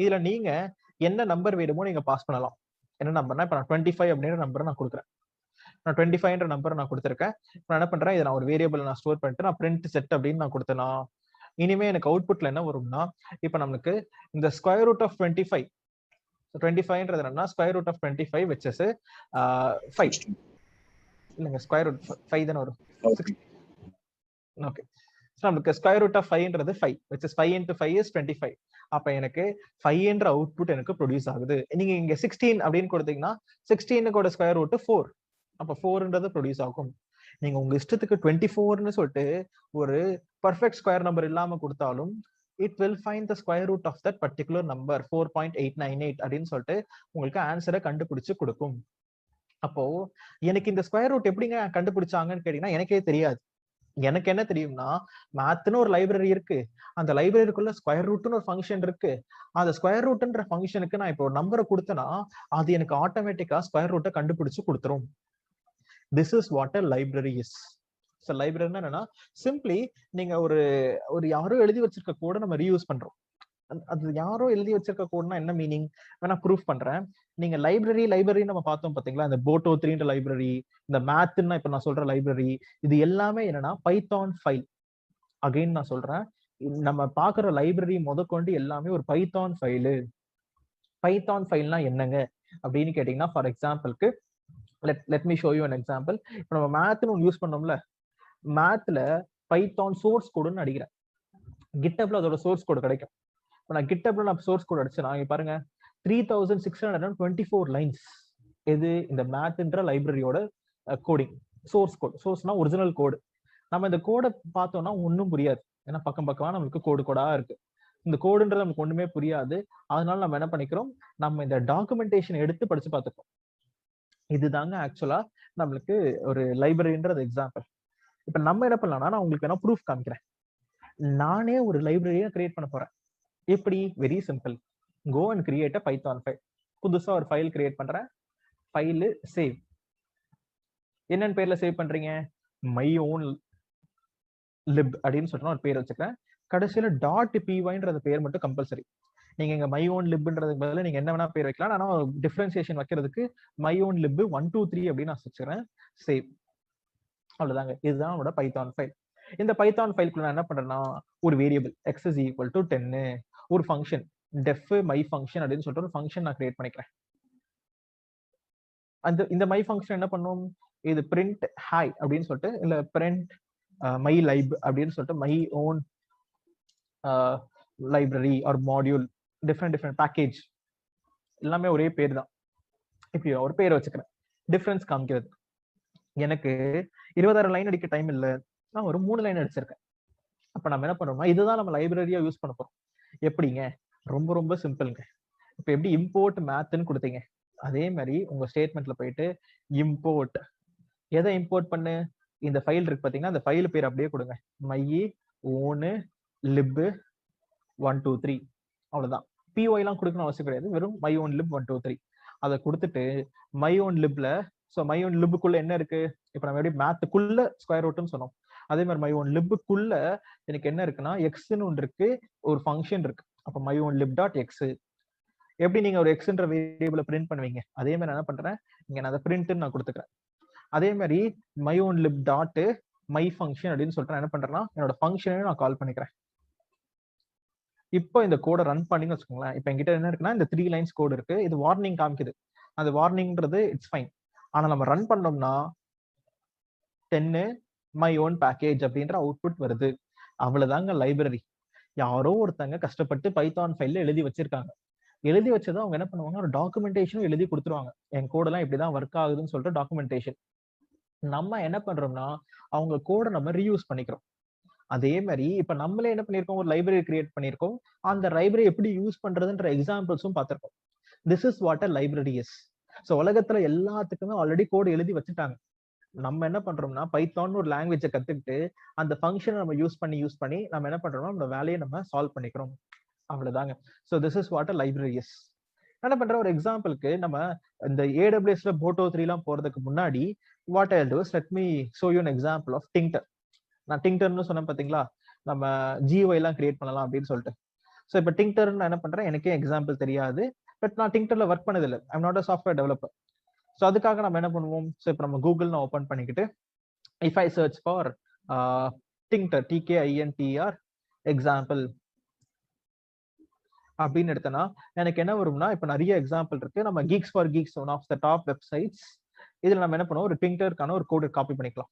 இதுல நீங்க என்ன நம்பர் வேணுமோ நீங்க பாஸ் பண்ணலாம். என்ன நம்பர்னா இப்ப நான் 25 அப்படின்ற நம்பரை நான் கொடுக்குறேன். நான் 25ன்ற நம்பர் நான் கொடுத்துருக்கேன். நான் என்ன பண்றேன், இதை நான் ஒரு வேரியபிள் நான் ஸ்டோர் பண்ணிட்டு நான் பிரிண்ட் செட் அப்படின்னு நான் கொடுத்தேன்னா இனிமே எனக்கு அவுட்புட்ல என்ன வரும்னா, இப்ப நம்மளுக்கு இந்த ஸ்கொயர் ரூட் ஆஃப் 25 25ன்றது என்னன்னா square root of 25 which is 5 இல்லங்க ஸ்கொயர் ரூட் 5 தான வரும். ஓகே, சோ நமக்கு ஸ்கொயர் ரூட் ஆஃப் 5ன்றது 5 which is 5 into 5 is 25. அப்ப எனக்கு 5 என்ற அவுட்புட் எனக்கு ப்ரொடியூஸ் ஆகுது. நீங்க இங்க 16 அப்படின்னு கொடுத்தீங்கன்னா 16க்கோட ஸ்கொயர் ரூட் 4, அப்ப 4ன்றது ப்ரொடியூஸ் ஆகும். நீங்க உங்க இஷ்டத்துக்கு 24ன்னு சொல்லிட்டு ஒரு பர்ஃபெக்ட் ஸ்கொயர் நம்பர் இல்லாம கொடுத்தாலும் it will find the square root of that particular number 4.898 அப்படின்னு சொல்லிட்டு உங்களுக்கு ஆன்சரை கண்டுபிடிச்சு கொடுக்கும். அப்போ எனக்கு இந்த ஸ்கொயர் ரூட் எப்படிங்க கண்டுபிடிச்சாங்கன்னு கேட்டீங்கன்னா எனக்கே தெரியாது. எனக்கு என்ன தெரியும்னா, மேத்னு ஒரு லைப்ரரி இருக்கு, அந்த லைப்ரரிக்குள்ள ஸ்கொயர் ரூட்னு ஒரு ஃபங்க்ஷன் இருக்கு. அந்த ஸ்கொயர் ரூட்ன்ற ஃபங்க்ஷனுக்கு நான் இப்போ ஒரு நம்பரை கொடுத்தேன்னா அது எனக்கு ஆட்டோமேட்டிக்கா ஸ்கொயர் ரூட்டை கண்டுபிடிச்சு கொடுத்துரும். This is what a library is. So library என்னன்னா சிம்பிளி நீங்க ஒரு யாரோ எழுதி வச்சிருக்க கோடை நம்ம ரீயூஸ் பண்றோம். அது யாரோ எழுதி வச்சிருக்க கோட்னா என்ன மீனிங் வேணா ப்ரூஃப் பண்றேன். நீங்க லைப்ரரி நம்ம பார்த்தோம் பாத்தீங்களா, இந்த போட்டோ 3ன்ற லைப்ரரி, இந்த மேத்னா இப்ப நான் சொல்ற லைப்ரரி, இது எல்லாமே என்னன்னா பைத்தான் ஃபைல். அகைன் நான் சொல்றேன், நம்ம பாக்குற லைப்ரரி முதற்கொண்டு எல்லாமே ஒரு பைத்தான் ஃபைலு. பைத்தான் ஃபைல்னா என்னங்க அப்படின்னு கேட்டீங்கன்னா, ஃபார் எக்ஸாம்பிளுக்கு let me show you an example. இப்போ நம்ம மேத்னு ஒன்று யூஸ் பண்ணோம்ல, மேத்ல பைத்தான் சோர்ஸ் கோடுன்னு அடிக்கிறேன், கிட்டப்ல அதோட சோர்ஸ் கோடு கிடைக்கும். இப்போ நான் கிட்டப்ல நான் சோர்ஸ் கோட் அடிச்சேன்னா இங்க பாருங்க 3624 லைன்ஸ். எது இந்த மேத்ன்ற லைப்ரரியோட கோடிங் சோர்ஸ் கோட். சோர்ஸ்னா ஒரிஜினல் கோடு. நம்ம இந்த கோடை பார்த்தோம்னா ஒன்றும் புரியாது, ஏன்னா பக்கம் பக்கமா நம்மளுக்கு கோடா இருக்கு. இந்த கோடுன்றது நமக்கு ஒண்ணுமே புரியாது. அதனால நம்ம என்ன பண்ணிக்கிறோம், நம்ம இந்த டாக்குமெண்டேஷன் எடுத்து படிச்சு பார்த்துக்கோம். இதுதாங்க ஆக்சுவலா நம்மளுக்கு ஒரு லைப்ரரின்றது எக்ஸாம்பிள். இப்ப நம்ம என்ன பண்ணலாம்னா, நான் உங்களுக்கு என்ன ப்ரூஃப் காமிக்கிறேன். நானே ஒரு லைப்ரரியை கிரியேட் பண்ண போறேன். எப்படி? Very simple. Go and create a Python file. புதுசா ஒரு ஃபைல் கிரியேட் பண்றேன். File save. என்னன்னு பேர்ல சேவ் பண்றீங்க? மை ஓன் லிப் அப்படின்னு சொல்லிட்டு ஒரு பேர் வச்சுக்கிறேன். கடைசியில டாட் பிஒய்ன்ற பேர் மட்டும் கம்பல்சரி. நீங்க இங்க மை ஓன் லிப்ன்றதுக்கு பதிலாக நீங்க என்ன வேணா பேர் வைக்கலாம். ஆனா டிஃபரன்சியேஷன் வைக்கிறதுக்கு மை ஓன் லிப் 1 2 3 அப்படின்னு நான் வச்சுக்கிறேன். சேவ். அவ்வளவுதாங்க. இதுதான் நம்மளோட பைத்தான் ஃபைல். இந்த பைத்தான் ஃபைலுக்குள்ள நான் என்ன பண்றேன்னா, ஒரு variable x is equal to 10, ஒரு ஃபங்க்ஷன் def my function அப்படின்னு சொல்லிட்டு ஒரு ஃபங்க்ஷன் நான் கிரியேட் பண்ணிக்கிறேன். இந்த மை ஃபங்க்ஷன் என்ன பண்ணும், இது பிரிண்ட் ஹை அப்படின்னு சொல்லிட்டு, இல்ல பிரிண்ட் மை லைப் அப்படின்னு சொல்லிட்டு my own library or module, different package எல்லாமே ஒரே பேர் தான். இப்படி ஒரு பேர் வச்சுக்கிறேன் டிஃபரன்ஸ் காமிக்கிறது. எனக்கு 20,000 லைன் அடிக்க டைம் இல்லை, நான் ஒரு 3 லைன் அடிச்சிருக்கேன். அப்ப நம்ம என்ன பண்றோம்னா, இதுதான் நம்ம லைப்ரரியா யூஸ் பண்ண போறோம். எப்படிங்க? ரொம்ப ரொம்ப சிம்பிள்ங்க. இப்ப எப்படி இம்போர்ட் மேத்னு கொடுத்தீங்க, அதே மாதிரி உங்க ஸ்டேட்மெண்ட்ல போயிட்டு இம்போர்ட், எதை இம்போர்ட் பண்ணு, இந்த ஃபைல் இருக்கு பாத்தீங்கன்னா, அந்த ஃபைல் பேர் அப்படியே கொடுங்க, மை ஓன் லிப் 1 2 3. அவ்வளவுதான். பிஒய் எல்லாம் கொடுக்கணும் அவசியம் கிடையாது, வெறும் மை ஓன் லிப் 1 2 3 அதை கொடுத்துட்டு மை ஓன் லிப்ல, ஸோ மை ஓன் லிப்புக்குள்ள என்ன இருக்கு, இப்ப நம்ம எப்படி மேத்துக்குள்ள ஸ்கொயர் ரூட்னு சொன்னோம், அதே மாதிரி மை ஓன் லிப்புக்குள்ள எனக்கு என்ன இருக்குன்னா எக்ஸ்ன்னு ஒன்று இருக்கு, ஒரு ஃபங்க்ஷன் இருக்கு. அப்ப my own lip dot X. எப்படி நீங்க ஒரு எக்ஸ்ன்ற வேரியபிளை பிரிண்ட் பண்ணுவீங்க, அதே மாதிரி நான் என்ன பண்றேன், இங்க நான் அதை பிரிண்ட்னு நான் கொடுத்துக்கிறேன். அதே மாதிரி my own lip dot my function அப்படின்னு சொல்லிட்டு நான் என்ன பண்றேன்னா, என்னோட ஃபங்க்ஷனையும் நான் கால் பண்ணிக்கிறேன். இப்போ இந்த கோடை ரன் பண்ணின்னு வச்சுக்கோங்களேன். இப்போ என்கிட்ட என்ன இருக்குன்னா, இந்த 3 லைன்ஸ் கோடு இருக்கு. இது வார்னிங் காமிக்குது. அந்த வார்னிங்ன்றது இட்ஸ் ஃபைன். ஆனா நம்ம ரன் பண்ணோம்னா 10 மை ஓன் பேக்கேஜ் அப்படின்ற அவுட்புட் வருது. அவ்வளவுதாங்க லைப்ரரி. யாரோ ஒருத்தங்க கஷ்டப்பட்டு பைத்தான் ஃபைல்ல எழுதி வச்சிருக்காங்க. எழுதி வச்சதை அவங்க என்ன பண்ணுவாங்க, ஒரு டாக்குமெண்டேஷனும் எழுதி கொடுத்துருவாங்க. என் கோடெல்லாம் இப்படிதான் ஒர்க் ஆகுதுன்னு சொல்லிட்டு டாக்குமெண்டேஷன். நம்ம என்ன பண்றோம்னா, அவங்க கோடை நம்ம ரீயூஸ் பண்ணிக்கிறோம். அதே மாதிரி இப்ப நம்மளே என்ன பண்ணிருக்கோம், ஒரு லைப்ரரி கிரியேட் பண்ணிருக்கோம். அந்த லைப்ரரி எப்படி யூஸ் பண்றதுன்ற எக்ஸாம்பிள்ஸும் பார்த்திருக்கோம். This is what a library is. So உலகத்துல எல்லாத்துக்குமே ஆல்ரெடி கோடு எழுதி வச்சுட்டாங்க. நம்ம என்ன பண்றோம்னா, பைத்தான் ஒரு லாங்குவேஜை கத்துக்கிட்டு அந்த ஃபங்க்ஷனை நம்ம யூஸ் பண்ணி நம்ம என்ன பண்றோம்னா, நம்ம வேலையை நம்ம சால்வ் பண்ணிக்கிறோம். அவ்வளவுதாங்க. So this is what a library is. என்ன பண்ற, ஒரு எக்ஸாம்பிளுக்கு நம்ம இந்த AWSல போட்டோ 3 எல்லாம் போறதுக்கு முன்னாடி what I will do is let me show you an example of Tinkter. நான் டிங்டர்னு சொன்னேன் பாத்தீங்களா, நம்ம GUI எல்லாம் கிரியேட் பண்ணலாம் அப்படின்னு சொல்லிட்டு. ஸோ இப்போ டிங்டர் நான் என்ன பண்றேன், எனக்கே எக்ஸாம்பிள் தெரியாது, பட் நான் டிங்டர்ல ஒர்க் பண்ணதில்லை, I'm not a software developer. So அதுக்காக நம்ம என்ன பண்ணுவோம், ஸோ இப்போ நம்ம கூகுள் நான் ஓப்பன் பண்ணிக்கிட்டு if I search for Tkinter, TKINTR example அப்படின்னு எடுத்தனா எனக்கு என்ன வரும்னா, இப்போ நிறைய எக்ஸாம்பிள் இருக்கு. நம்ம Geeks for Geeks, one of the top websites. இதுல நம்ம என்ன பண்ணுவோம், ஒரு டிங்டருக்கான ஒரு கோடு காப்பி பண்ணிக்கலாம்.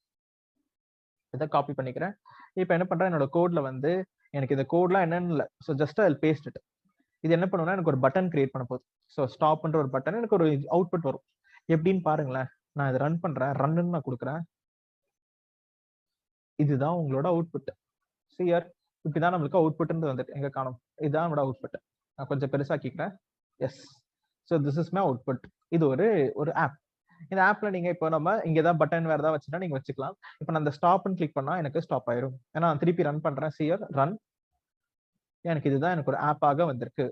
இதை காப்பி பண்ணிக்கிறேன். இப்போ என்ன பண்றேன், என்னோட கோட்ல வந்து எனக்கு இந்த கோட்லாம் என்னன்னு இல்லை, so just I paste it. இது என்ன பண்ணுவோம்னா எனக்கு ஒரு பட்டன் கிரியேட் பண்ண போகுது. ஸோ ஸ்டாப்ன்ற ஒரு பட்டன், எனக்கு ஒரு அவுட்புட் வரும். எப்படின்னு பாருங்களேன், நான் இதை ரன் பண்றேன், ரன்னு நான் கொடுக்குறேன். இதுதான் உங்களோட அவுட்புட். சியர் இப்படிதான் நம்மளுக்கு அவுட்புட்ன்றது வந்துட்டு எங்க காணும், இதுதான் நம்மளோட அவுட்புட். நான் கொஞ்சம் பெருசாக்கிக்கிறேன். Yes, so this is my output. இது ஒரு ஆப். இந்த ஆப்ல நீங்க இப்போ நம்ம இங்க ஏதாவது பட்டன் வேற ஏதாவது வச்சுன்னா நீங்க வச்சுக்கலாம். இப்போ நான் அந்த ஸ்டாப்னு கிளிக் பண்ணா எனக்கு ஸ்டாப் ஆயிரும். ஏன்னா நான் திருப்பி ரன் பண்றேன், சியர் ரன். எனக்கு இதுதான் எனக்கு ஒரு ஆப்பாக வந்திருக்கு.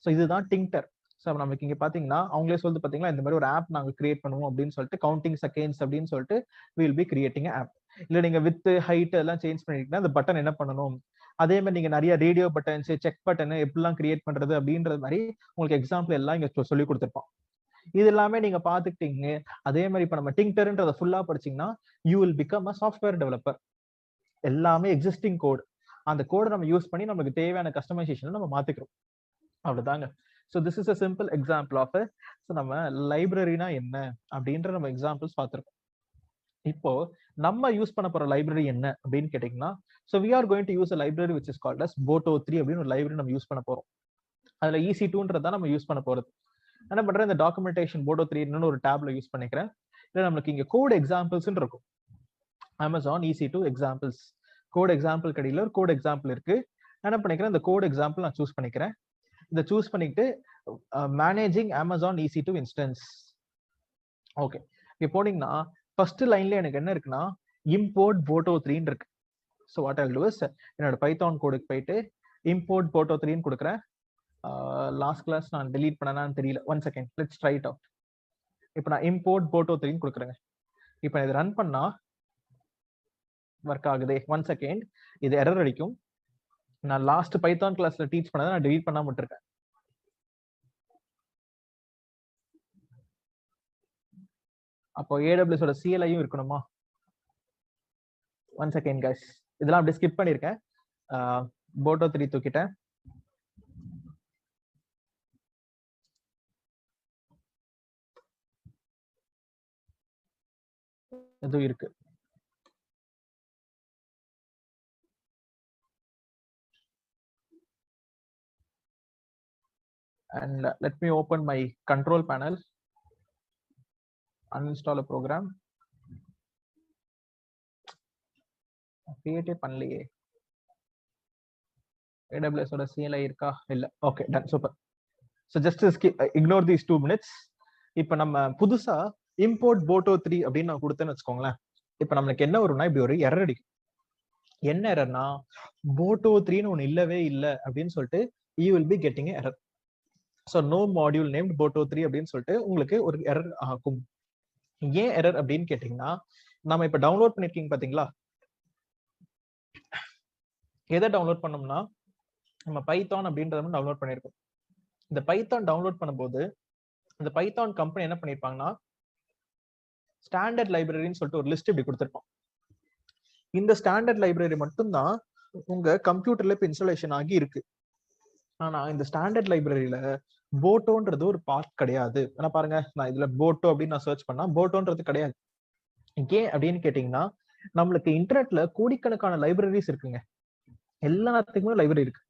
ஸோ இதுதான் டிங்டர். ஸோ நமக்கு இங்க பாத்தீங்கன்னா அவங்களே சொல்லிட்டு பாத்தீங்களா, இந்த மாதிரி ஒரு ஆப் நாங்க கிரியேட் பண்ணுவோம் அப்படின்னு சொல்லிட்டு, கவுண்டிங் செகண்ட்ஸ் அப்படின்னு சொல்லிட்டு வில் பி கிரியேட்டிங் ஆப். இல்ல நீங்க வித் ஹைட் எல்லாம் சேஞ்ச் பண்ணிட்டீங்கன்னா அந்த பட்டன் என்ன பண்ணணும், அதே மாதிரி நீங்க நிறைய ரேடியோ பட்டன்ஸ், செக் பட்டன் எப்படிலாம் கிரியேட் பண்றது அப்படின்றது மாதிரி உங்களுக்கு எக்ஸாம்பிள் எல்லாம் இங்க சொல்லி கொடுத்துருப்பான். இது எல்லாமே நீங்க பாத்துக்கிட்டீங்க. அதே மாதிரி இப்ப நம்ம டிங்டர்ன்றத ஃபுல்லா படிச்சீங்கன்னா you will become a software developer. எல்லாமே எக்ஸிஸ்டிங் கோட், அந்த கோடை நம்ம யூஸ் பண்ணி நமக்கு தேவையான கஸ்டமைசேஷன் நம்ம மாத்திக்கிறோம். அவ்வளவுதாங்க. So this is a simple example of நம்ம லைப்ரரினா என்ன அப்படின்ற நம்ம எக்ஸாம்பிள்ஸ் பார்த்திருக்கோம். இப்போ நம்ம யூஸ் பண்ண போற லைப்ரரி என்ன அப்படின்னு கேட்டீங்கன்னா, so we are going to use a library which is called as Boto3 அப்படின்னு ஒரு லைப்ரரி நம்ம யூஸ் பண்ண போறோம். அதுல EC2ன்றதான் நம்ம யூஸ் பண்ண போறது. என்ன பண்றேன், இந்த டாக்குமெண்டேஷன் Boto3 ஒரு டேப்ல யூஸ் பண்ணிக்கிறேன். இல்லை நம்மளுக்கு இங்க கோட் எக்ஸாம்பிள்ஸ் இருக்கும். Amazon EC2 examples code example கடையில் ஒரு கோட் எக்ஸாம்பிள் இருக்கு. என்ன பண்ணிக்கிறேன், இந்த கோட் எக்ஸாம்பிள் நான் சூஸ் பண்ணிக்கிறேன். இதை சூஸ் பண்ணிட்டு managing Amazon EC2 instance. Okay, இங்க போனீங்கன்னா ஃபர்ஸ்ட் லைன்ல எனக்கு என்ன இருக்குன்னா இம்போர்ட் Boto3 இருக்கு. So what Jal to is, என்னோட பைத்தான் கோடுக்கு போயிட்டு இம்போர்ட் Boto3 கொடுக்குறேன். லாஸ்ட் கிளாஸ் நான் டெலீட் பண்ணனான்னு தெரியல, one second, let's try it out. இப்போ நான் இம்போர்ட் Boto3 கொடுக்குறேங்க. இப்போ இது ரன் பண்ணா ஒர்க் ஆகுதே, ஒன் செகண்ட், இது எரர் அடிக்கும். நான் லாஸ்ட் பைத்தான் கிளாஸ்ல டீச் பண்ணதை நான் டெலீட் பண்ணாம விட்டுருக்கேன். அப்போ AWS ஓட CLI-யும் இருக்கணுமா? ஒன் செகண்ட் கைஸ், இதெல்லாம் அப்படியே ஸ்கிப் பண்ணிருக்கேன். Boto3 தூக்கிட்டேன். இதுவும் இருக்கு. And let me open my control panel, uninstall a program. கிரியேட்டே பண்ணலையே. AWS ஓட CLI இருக்கா? இல்ல. Okay, done, super. So just ignore these 2 minutes. இப்போ நம்ம புதுசா இம்போர்ட் Boto3 அப்படின்னு நான் கொடுத்தேன்னு வச்சுக்கோங்களேன். இப்போ நம்மளுக்கு என்ன வரும்னா இப்படி ஒரு எரர் அடிக்கும். என்ன எரர்னா Boto3ன்னு ஒன்று இல்லவே இல்லை அப்படின்னு சொல்லிட்டு you will be getting a error. So no module named Boto3 அப்படின்னு சொல்லிட்டு உங்களுக்கு ஒரு எரர் ஆகும். ஏன் எரர் அப்படின்னு கேட்டீங்கன்னா, நம்ம இப்ப டவுன்லோட் பண்ணிருக்கீங்க பாத்தீங்களா, எதை டவுன்லோட் பண்ணோம்னா நம்ம பைத்தான் அப்படின்றத டவுன்லோட் பண்ணிருக்கோம். இந்த பைத்தான் டவுன்லோட் பண்ணும்போது இந்த பைத்தான் கம்பெனி என்ன பண்ணிருப்பாங்கன்னா ஸ்டாண்டர்ட் லைப்ரரின்னு சொல்லிட்டு ஒரு லிஸ்ட் இப்படி கொடுத்திருப்போம். இந்த ஸ்டாண்டர்ட் லைப்ரரி மட்டும்தான் உங்க கம்ப்யூட்டர்ல இப்ப இன்ஸ்டாலேஷன் ஆகி இருக்கு. ஆனா இந்த ஸ்டாண்டர்ட் லைப்ரரியில போட்டோன்றது ஒரு பார்ட் கிடையாது. ஆனா பாருங்க, நான் இதுல போட்டோ அப்படின்னு நான் சர்ச் பண்ணா போட்டோன்றது கிடையாது. ஏன் அப்படின்னு கேட்டீங்கன்னா, நம்மளுக்கு இன்டர்நெட்ல கோடிக்கணக்கான லைப்ரரிஸ் இருக்குங்க. எல்லாத்துக்குமே லைப்ரரி இருக்கு.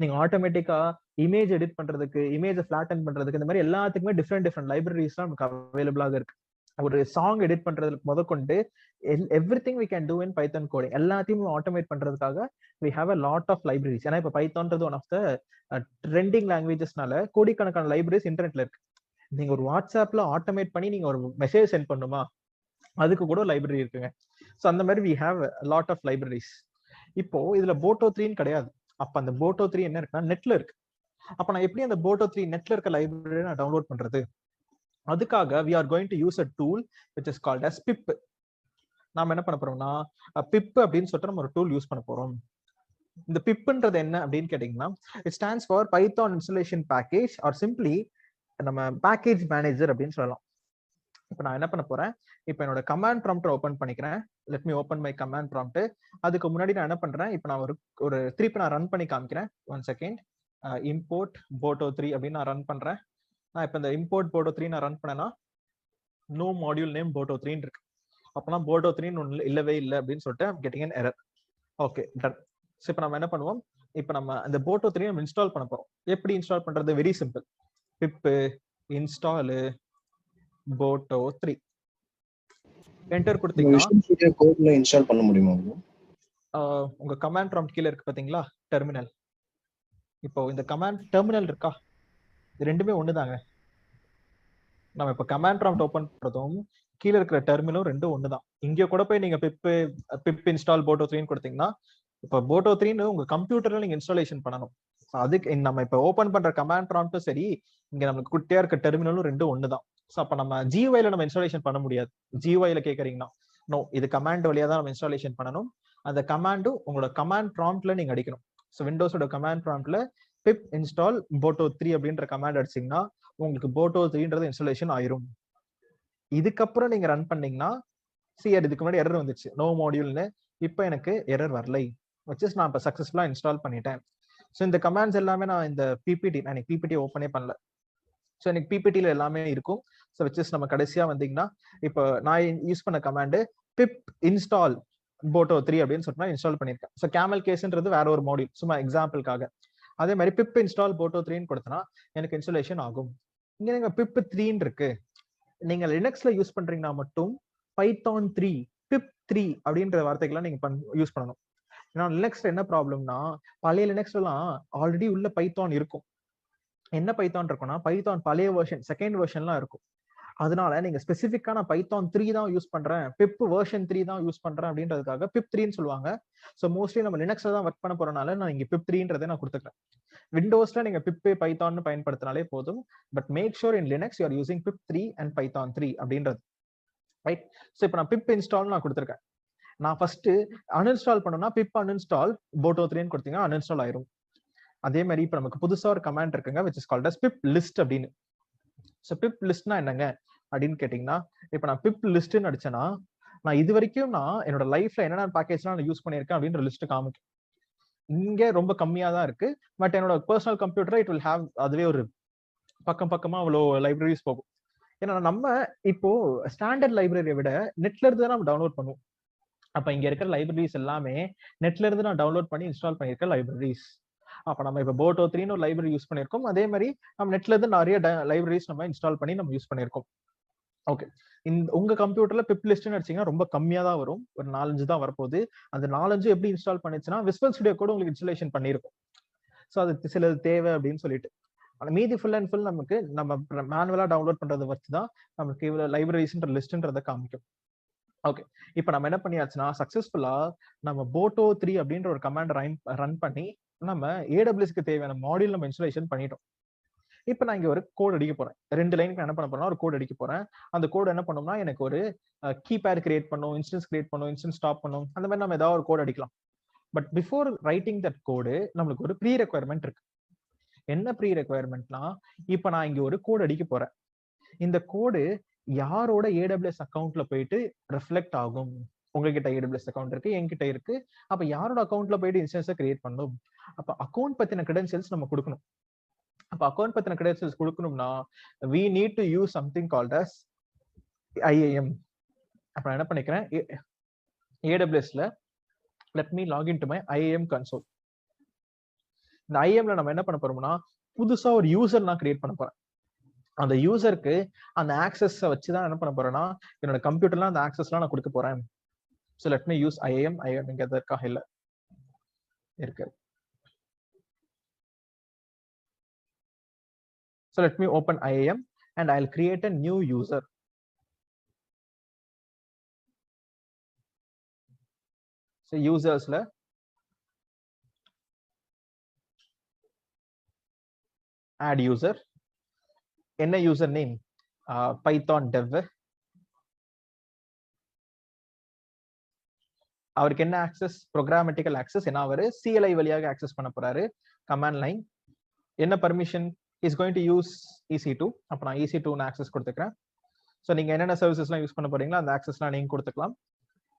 நீங்க ஆட்டோமேட்டிக்கா இமேஜ் எடிட் பண்றதுக்கு, இமேஜை ஃபிளாட்டன் பண்றதுக்கு, இந்த மாதிரி எல்லாத்துக்குமே டிஃப்ரெண்ட் லைப்ரரிஸ் நமக்கு அவைலபிளாக இருக்கு. ஒரு சாங் எடிட் பண்றதுக்கு முதற்கொண்டு everything we can do in Python coding எல்லாத்தையும் ஆட்டோமேட் பண்றதுக்காக we have a lot of libraries. ஏன்னா இப்ப பைத்தான்றது ஒன் ஆஃப் த ட்ரெண்டிங் லாங்குவேஜஸ்னால கோடிக்கணக்கான லைப்ரரிஸ் இன்டர்நெட்ல இருக்கு. நீங்க ஒரு வாட்ஸ்அப்ல ஆட்டோமேட் பண்ணி நீங்க ஒரு மெசேஜ் சென்ட் பண்ணுமா, அதுக்கு கூட லைப்ரரி இருக்குங்க. ஸோ அந்த மாதிரி we have a lot of libraries. இப்போ இதுல Boto3 கிடையாது. அப்ப அந்த Boto3 என்ன இருக்குன்னா நெட்ல இருக்கு. அப்ப நான் எப்படி அந்த Boto3 நெட்ல இருக்க லைப்ரரி நான் டவுன்லோட் பண்றது? அதுக்காக we are going to use a tool which is called as pip. நாம என்ன பண்ண போறோம்னா pip அப்படின்னு சொல்லிட்டு நம்ம ஒரு டூல் யூஸ் பண்ண போறோம். இந்த பிப்ன்றது என்ன அப்படின்னு கேட்டீங்கன்னா, it stands for Python installation package or simply நம்ம பேக்கேஜ் மேனேஜர் அப்படின்னு சொல்லலாம். இப்போ நான் என்ன பண்ண போறேன், இப்போ என்னோட கமாண்ட் ப்ராம்ப்ட் ஓபன் பண்ணிக்கிறேன். Let me open my command prompt. அதுக்கு முன்னாடி நான் என்ன பண்றேன், இப்போ நான் ஒரு திருப்பி நான் ரன் பண்ணி காமிக்கிறேன். 1 செகண்ட். இம்போர்ட் போட்டோ 3 அப்படின்னு நான் ரன் பண்றேன். நான் இப்போ இந்த இம்போர்ட் போட்டோ 3 நான் ரன் பண்ணேன்னா நோ மாடியூல் நேம் போட்டோ 3 இருக்கு. அப்பனா போட்டோ 3 ஒன்று இல்லவே இல்லை அப்படின்னு சொல்லிட்டு I'm getting an error. Okay done. So இப்போ நம்ம என்ன பண்ணுவோம், இப்போ நம்ம அந்த போட்டோ 3 நம்ம இன்ஸ்டால் பண்ண போறோம். எப்படி இன்ஸ்டால் பண்றது? Very simple. Pip install boto 3 enter கொடுத்தீங்கன்னா விஷுவல் ஸ்டுடியோ கோட்ல இன்ஸ்டால் பண்ண முடியுமா? உங்க கமாண்ட் ப்ராம்ப்ட் கீழே இருக்கு பாத்தீங்களா, டெர்மினல். இப்போ இந்த கமாண்ட் டெர்மினல் இருக்கா, இது ரெண்டுமே ஒண்ணுதாங்க. நம்ம இப்போ கமாண்ட் ப்ராம்ப்ட் ஓபன் பண்றதும் கீழே இருக்கிற டெர்மினலும் ரெண்டும் ஒண்ணுதான். இங்க கூட போய் நீங்க பிப் இன்ஸ்டால் போட்டோ 3 கொடுத்தீங்கன்னா, இப்போ போட்டோ 3 உங்க கம்ப்யூட்டர்ல நீங்க இன்ஸ்டாலேஷன் பண்ணணும். அதுக்கு நம்ம இப்போ ஓபன் பண்ற கமாண்ட் ப்ராம்ப்ட்டும் சரி, இங்க நமக்கு குட்டியா இருக்க டெர்மினலும் ரெண்டும் ஒண்ணுதான். ஸோ அப்ப நம்ம ஜிஒய்ல நம்ம இன்ஸ்டாலேஷன் பண்ண முடியாது. ஜிஒய்ல கேக்குறீங்கன்னா நோ, இது கமாண்ட் வழியா தான் நம்ம இன்ஸ்டாலேஷன் பண்ணணும். அந்த கமாண்டும் உங்களோட கமாண்ட் ப்ராம்ப்ட்ல நீங்க அடிக்கணும். ஸோ விண்டோஸோட கமாண்ட் ப்ராம்ப்ட்ல பிப் இன்ஸ்டால் போட்டோ 3 அப்படின்ற கமாண்ட் அடிச்சீங்கன்னா உங்களுக்கு போட்டோ 3ன்றது இன்ஸ்டாலேஷன் ஆயிரும். இதுக்கப்புறம் நீங்க ரன் பண்ணீங்கன்னா இதுக்கு முன்னாடி எரர் வந்துச்சு, நோ மாடியூல்னு. இப்போ எனக்கு எரர் வரலை, வச்சு நான் இப்போ சக்சஸ்ஃபுல்லா இன்ஸ்டால் பண்ணிட்டேன். ஸோ இந்த கமாண்ட்ஸ் எல்லாமே நான் இந்த பிபிடி, நான் எனக்கு பிபிடி ஓப்பனே பண்ணல. ஸோ எனக்கு பிபிடியில் எல்லாமே இருக்கும். ஸோ வச்சு நம்ம கடைசியா வந்தீங்கன்னா இப்போ நான் யூஸ் பண்ண கமாண்டு பிப் இன்ஸ்டால் போட்டோ 3 அப்படின்னு சொல்லிட்டு நான் இன்ஸ்டால் பண்ணியிருக்கேன். ஸோ கேமல் கேஸ்ன்றது வேற ஒரு மாடியூல், சும்மா எக்ஸாம்பிளுக்காக. அதே மாதிரி பிப் இன்ஸ்டால் போட்டோ 3ன்னு கொடுத்தனா எனக்கு இன்ஸ்டாலேஷன் ஆகும். இங்க நீங்க பிப் 3 இருக்கு. நீங்க லினக்ஸ்ல யூஸ் பண்றீங்கன்னா மட்டும் பைத்தான் 3 பிப் 3 அப்படின்ற வார்த்தைகள்லாம் நீங்க யூஸ் பண்ணணும். ஏன்னா லினக்ஸ்ல என்ன ப்ராப்ளம்னா, பழைய லினக்ஸ்ல எல்லாம் ஆல்ரெடி உள்ள பைத்தான் இருக்கும். என்ன பைத்தான் இருக்கும்னா, பைத்தான் பழைய வெர்ஷன், செகண்ட் வெர்ஷன்லாம் இருக்கும். அதனால நீங்க ஸ்பெசிஃபிக்கான பைத்தான் 3 தான் யூஸ் பண்றேன், பிப் வெர்ஷன் 3 தான் யூஸ் பண்றேன் அப்படின்றதுக்காக பிப் 3ன்னு சொல்லுவாங்க. ஸோ மோஸ்ட்லி நம்ம லினக்ஸ்ல தான் ஒர்க் பண்ண போறனால நான் இங்க பிப் 3ன்றதை நான் கொடுத்துக்கிறேன். விண்டோஸ்ல நீங்க பிப் பைத்தான் பயன்படுத்தினாலே போதும். But make sure in Linux you are using pip 3 and Python 3 அப்படின்றது. ரைட். ஸோ இப்போ நான் பிப் இன்ஸ்டால் நான் கொடுத்துருக்கேன். நான் ஃபர்ஸ்ட் அன்இன்ஸ்டால் பண்ணணும்னா பிப் அன்இன்ஸ்டால் போட்டோ 3ன்னு கொடுத்தீங்கன்னா அன்இன்ஸ்டால் ஆயிரும். அதே மாதிரி இப்போ நமக்கு புதுசா ஒரு கமாண்ட் இருக்குங்க, which is called as pip list அப்படின்னு. ஸோ பிப் லிஸ்ட்னா என்னங்க அப்படின்னு கேட்டீங்கன்னா, இப்போ நான் பிப் லிஸ்ட்னு அடிச்சேன்னா நான் இது வரைக்கும் நான் என்னோட லைஃப்ல என்னென்ன பேக்கேஜ்லாம் நான் யூஸ் பண்ணியிருக்கேன் அப்படின்ற லிஸ்ட் காமிக்கும். இங்க ரொம்ப கம்மியா தான் இருக்கு. பட் என்னோட personal computer it will have அதுவே ஒரு பக்கமா அவ்வளோ லைப்ரரிஸ் போகும். ஏன்னா நம்ம இப்போ ஸ்டாண்டர்ட் லைப்ரரியை விட நெட்ல இருந்து தான் நம்ம டவுன்லோட் பண்ணுவோம். அப்ப இங்க இருக்கிற லைப்ரரிஸ் எல்லாமே நெட்ல இருந்து நான் டவுன்லோட் பண்ணி இன்ஸ்டால் பண்ணியிருக்க லைப்ரரிஸ். அப்ப நம்ம இப்ப போட்டோ 3ன்னு ஒரு லைப்ரரி யூஸ் பண்ணியிருக்கோம். அதே மாதிரி நம்ம நெட்ல இருந்து நிறைய லைப்ரரிஸ் நம்ம இன்ஸ்டால் பண்ணி நம்ம யூஸ் பண்ணியிருக்கோம். ஓகே. உங்க கம்ப்யூட்டர்ல பிப் லிஸ்ட்னு அடிச்சீங்கன்னா ரொம்ப கம்மியா தான் வரும், ஒரு 4-5 தான் வரப்போகுது. அந்த 4-5 எப்படி இன்ஸ்டால் பண்ணிச்சுன்னா விசுவல் ஸ்டுடியோ கூட உங்களுக்கு இன்ஸ்டாலேஷன் பண்ணியிருக்கும். ஸோ அது சில தேவை அப்படின்னு சொல்லிட்டு மீதி ஃபுல் அண்ட் ஃபுல் நமக்கு நம்ம மேனுவலா டவுன்லோட் பண்றதை வச்சு தான் நமக்கு இவ்வளவு லைப்ரரிஸ்ன்ற லிஸ்ட்ன்றதை காமிக்கும். ஓகே. இப்போ நம்ம என்ன பண்ணியாச்சுன்னா சக்சஸ்ஃபுல்லா நம்ம போட்டோ 3 அப்படின்ற ஒரு கமாண்ட் ரன் பண்ணி நம்ம ஏடபிள்யூஎஸ்க்கு தேவையான மாடியூல் நம்ம இன்ஸ்டாலேஷன் பண்ணிட்டோம். இப்போ நான் இங்க ஒரு கோட் அடிக்க போறேன். 2 லைனுக்கு என்ன பண்ண போறேன்னா ஒரு கோட் அடிக்க போறேன். அந்த கோட் என்ன பண்ணும்னா எனக்கு ஒரு கீபேட் கிரியேட் பண்ணும், இன்ஸ்டன்ஸ் கிரியேட் பண்ணும், இன்ஸ்டன்ஸ் ஸ்டாப் பண்ணும். அந்த மாதிரி நம்ம ஏதாவது ஒரு கோட் அடிக்கலாம். பட் பிஃபோர் ரைட்டிங் தட் கோடு நம்மளுக்கு ஒரு ப்ரீ ரெக்வயர்மெண்ட் இருக்கு. என்ன ப்ரீ ரெக்வயர்மெண்ட்னா, இப்போ நான் இங்க ஒரு கோட் அடிக்க போறேன். இந்த கோடு யாரோட ஏடபிள்யூஎஸ் அக்கௌண்ட்ல போயிட்டு ரிஃப்ளெக்ட் ஆகும்? உங்ககிட்ட ஏடபிள்யூஎஸ் அக்கௌண்ட் இருக்கு, என்கிட்ட இருக்கு. அப்ப யாரோட அக்கௌண்ட்ல போயிட்டு இன்ஸ்டன்ஸை கிரியேட் பண்ணும்? அப்ப அக்கௌண்ட் பத்தின கிரெடென்ஷியல்ஸ் நம்ம கொடுக்கணும். அப்ப அக்கௌண்ட் பத்தின கிரெடென்ஷியல்ஸ் கொடுக்கணும்னா we need to use something called as IAM. அப்ப நான் என்ன பண்ணிக்கிறேன், AWSல let me log into my IAM console. இந்த IAMல நம்ம என்ன பண்ண போறோம்னா புதுசா ஒரு யூசர் நான் கிரியேட் பண்ண போறேன். அந்த யூசருக்கு அந்த ஆக்சஸ் வச்சுதான் என்ன பண்ண போறேன்னா என்னோட கம்ப்யூட்டர்ல அந்த ஆக்சஸ்லாம் நான் கொடுக்க போறேன். So let me use IAM. இங்க இருக்கா? இல்ல இருக்கு. So let me open IAM and I'll create a new user. So usersல add user. என்ன யூசர் நேம்? Python dev. அவருக்கு என்ன ஆக்சஸ், ப்ரோக்ராமட்டிக்கல் ஆக்சஸ். ஏன்னா அவரு CLI வழியாக ஆக்சஸ் பண்ண போறாரு. கமாண்ட் லைன் என்ன permission, is going to use EC2. அப்ப நான் EC2 ஆக்சஸ் கொடுத்துக்கிறேன். ஸோ நீங்க என்னென்ன சர்வீசஸ்லாம் யூஸ் பண்ண போறீங்களோ அந்த ஆக்சஸ்லாம் நீங்க கொடுத்துக்கலாம்.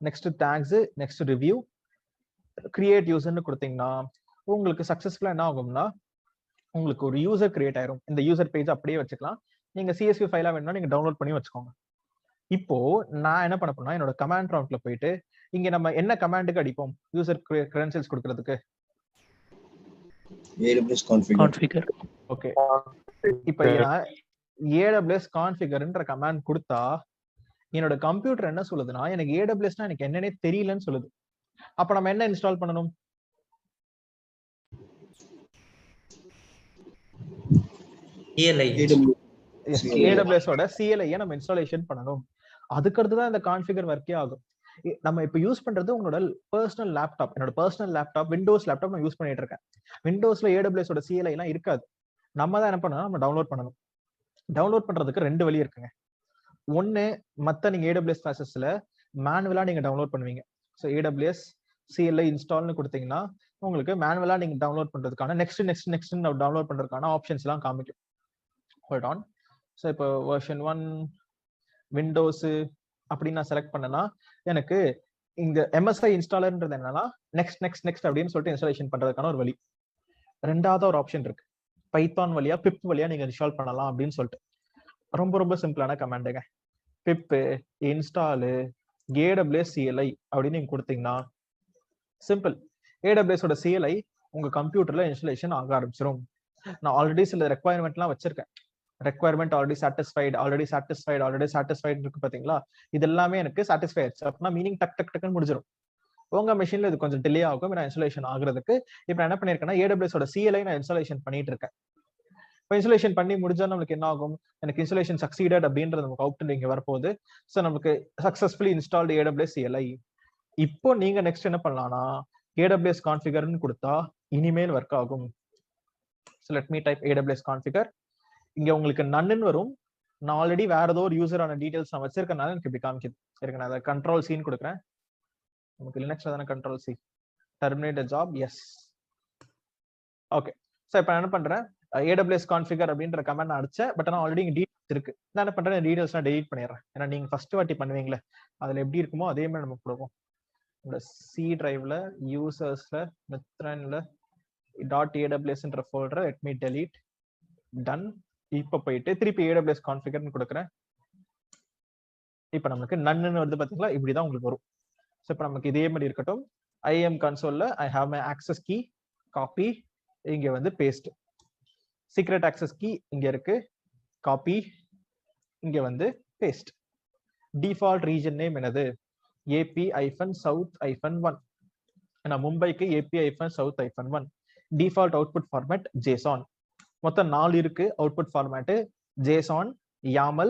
Next tags, next review, create யூசர்னு கொடுத்தீங்கன்னா உங்களுக்கு சக்சஸ்ஃபுல்லா என்ன ஆகும்னா உங்களுக்கு ஒரு யூசர் கிரியேட் ஆயிரும். இந்த யூசர் பேஜ் அப்படியே வச்சுக்கலாம். நீங்க CSV ஃபைலா வேணும்னா நீங்க டவுன்லோட் பண்ணி வச்சுக்கோங்க. இப்போ நான் என்ன பண்ண போறேன்னா என்னோட கமாண்ட் ப்ராம்ப்ட்ல போயிட்டு இங்க நம்ம என்ன கமாண்டுக்கு அடிப்போம் யூசர் கிரெடென்ஷியல்ஸ் கொடுக்கிறதுக்கு? AWS configure. ஓகே, இப்போ நான் AWS configureன்ற கமாண்ட் கொடுத்தா என்னோட கம்ப்யூட்டர் என்ன சொல்லுதுன்னா எனக்கு AWSனா எனக்கு என்னன்னே தெரியலன்னு சொல்லுது. அப்ப நம்ம என்ன இன்ஸ்டால் பண்ணணும்? AWS ஓட CLI நம்ம இன்ஸ்டாலேஷன் பண்ணணும். அதுக்கு அடுத்து தான் இந்த கான்ஃபிகர் ஒர்க்கே ஆகும். நம்ம இப்ப யூஸ் பண்றது உங்களோட பர்சனல் லேப்டாப். என்னோட பர்சனல் லேப்டாப் விண்டோஸ் லேப்டாப் நான் யூஸ் பண்ணிட்டு இருக்கேன். விண்டோஸ்ல AWS ஓட CLI எல்லாம் இருக்காது. நம்ம தான் என்ன பண்ணணும், நம்ம டவுன்லோட் பண்ணணும். டவுன்லோட் பண்றதுக்கு 2 வழி இருக்குங்க. ஒன்னு, மத்த நீங்க AWS கிளாஸஸ்ல மேனுவலா நீங்க டவுன்லோட் பண்ணுவீங்க. ஸோ AWS CLI இன்ஸ்டால்னு கொடுத்தீங்கன்னா உங்களுக்கு மேனுவலா நீங்க டவுன்லோட் பண்றதுக்கான நெக்ஸ்ட் டவுன்லோட் பண்றதுக்கான ஆப்ஷன்ஸ் எல்லாம் காமிக்கும். Hold on. ஸோ இப்போ வெர்ஷன் 1 விண்டோஸ் அப்படின்னு நான் செலக்ட் பண்ணேன்னா எனக்கு இங்க MSI இன்ஸ்டாலர்ன்றது என்னன்னா நெக்ஸ்ட் அப்படின்னு சொல்லிட்டு இன்ஸ்டாலேஷன் பண்றதுக்கான ஒரு வழி. ரெண்டாவது ஒரு ஆப்ஷன் இருக்கு, பைத்தான் வழியா பிப் வழியா நீங்க இன்ஸ்டால் பண்ணலாம் அப்படின்னு சொல்லிட்டு. ரொம்ப சிம்பிளான கமாண்டுங்க. பிப் இன்ஸ்டாலு AWS CLI அப்படின்னு நீங்க கொடுத்தீங்கன்னா சிம்பிள், AWS ஓட CLI உங்க கம்ப்யூட்டர்ல இன்ஸ்டாலேஷன் ஆக ஆரம்பிச்சிடும். நான் ஆல்ரெடி சில ரெக்வயர்மெண்ட்லாம் வச்சிருக்கேன். ரெக்வயர்மெண்ட் ஆல்ரெடி சாட்டிஸ்ஃபைட் இருக்கு பாத்தீங்களா? இது எல்லாமே எனக்கு சாட்டிஸ்ஃபை ஆயிடுச்சு அப்படின்னா மீனிங் டக்குன்னு முடிஞ்சிடும். உங்க மெஷின்ல இது கொஞ்சம் டிலே ஆகும் நான் இன்ஸ்டாலேஷன் ஆகுறதுக்கு. இப்போ நான் என்ன பண்ணிருக்கேன்னா AWS ஓட CLI நான் இன்ஸ்டாலேஷன் பண்ணிட்டு இருக்கேன். இப்போ இன்ஸ்டாலேஷன் பண்ணி முடிஞ்சா நம்மளுக்கு என்ன ஆகும், எனக்கு இன்ஸ்டாலேஷன் சக்சீடட் அப்படின்றது நமக்கு அவுட் இங்க வரப்போகுது. ஸோ நமக்கு சக்சஸ்ஃபுல்லி இன்ஸ்டால்டு AWS CLI. இப்போ நீங்க நெக்ஸ்ட் என்ன பண்ணலாம்னா AWS கான்ஃபிகர்னு கொடுத்தா இனிமேல் ஒர்க் ஆகும். So let me type AWS configure. இங்க உங்களுக்கு நன்னு வரும். நான் ஆல்ரெடி வேற ஏதோ ஒரு யூசரான டீடைல்ஸ் நான் வச்சிருக்கனால எனக்கு இப்படி காமிக்குது. இருக்கு, நான் அதை Control C கொடுக்குறேன். நமக்கு லினக்ஸ்ல தானே Control C. Terminate job, yes. Okay, so இப்போ நான் என்ன பண்றேன், AWS கான்ஃபிகர் அப்படின்ற கமெண்ட் நான் அடிச்சேன். பட் ஆனால் ஆல்ரெடி இங்க டீடைல்ஸ் இருக்கு. நான் என்ன பண்றேன், டீடைல்ஸ் நான் டெலீட் பண்ணிடுறேன். ஏன்னா நீங்க ஃபர்ஸ்ட் வாட்டி பண்ணுவீங்களே அதுல எப்படி இருக்குமோ அதே மாதிரி நம்ம கொடுப்போம். இந்த C டிரைவ்ல யூசர்ஸ்ல மெத்ரன்ல .aws folder let me delete. Done. இப்ப போயிட்டு திருப்பி AWS கான்ஃபிகர்னு கொடுக்குறேன். இப்ப நமக்கு நன்னு வருது பாத்தீங்களா? இப்படிதான் உங்களுக்கு வரும். ஸோ இப்போ நமக்கு இதே மாதிரி இருக்கட்டும். IAM கன்சோல்ல I have my access key, copy, இங்க வந்து பேஸ்ட். சீக்ரெட் ஆக்சஸ் கீ இங்க இருக்கு, காப்பி, இங்க வந்து பேஸ்ட். டிஃபால்ட் ரீஜன் நேம் என்னது, AP-South-1. ஏன்னா மும்பைக்கு AP-South-1. Default output format JSON. மொத்தம் 4 இருக்கு output format. JSON, YAML,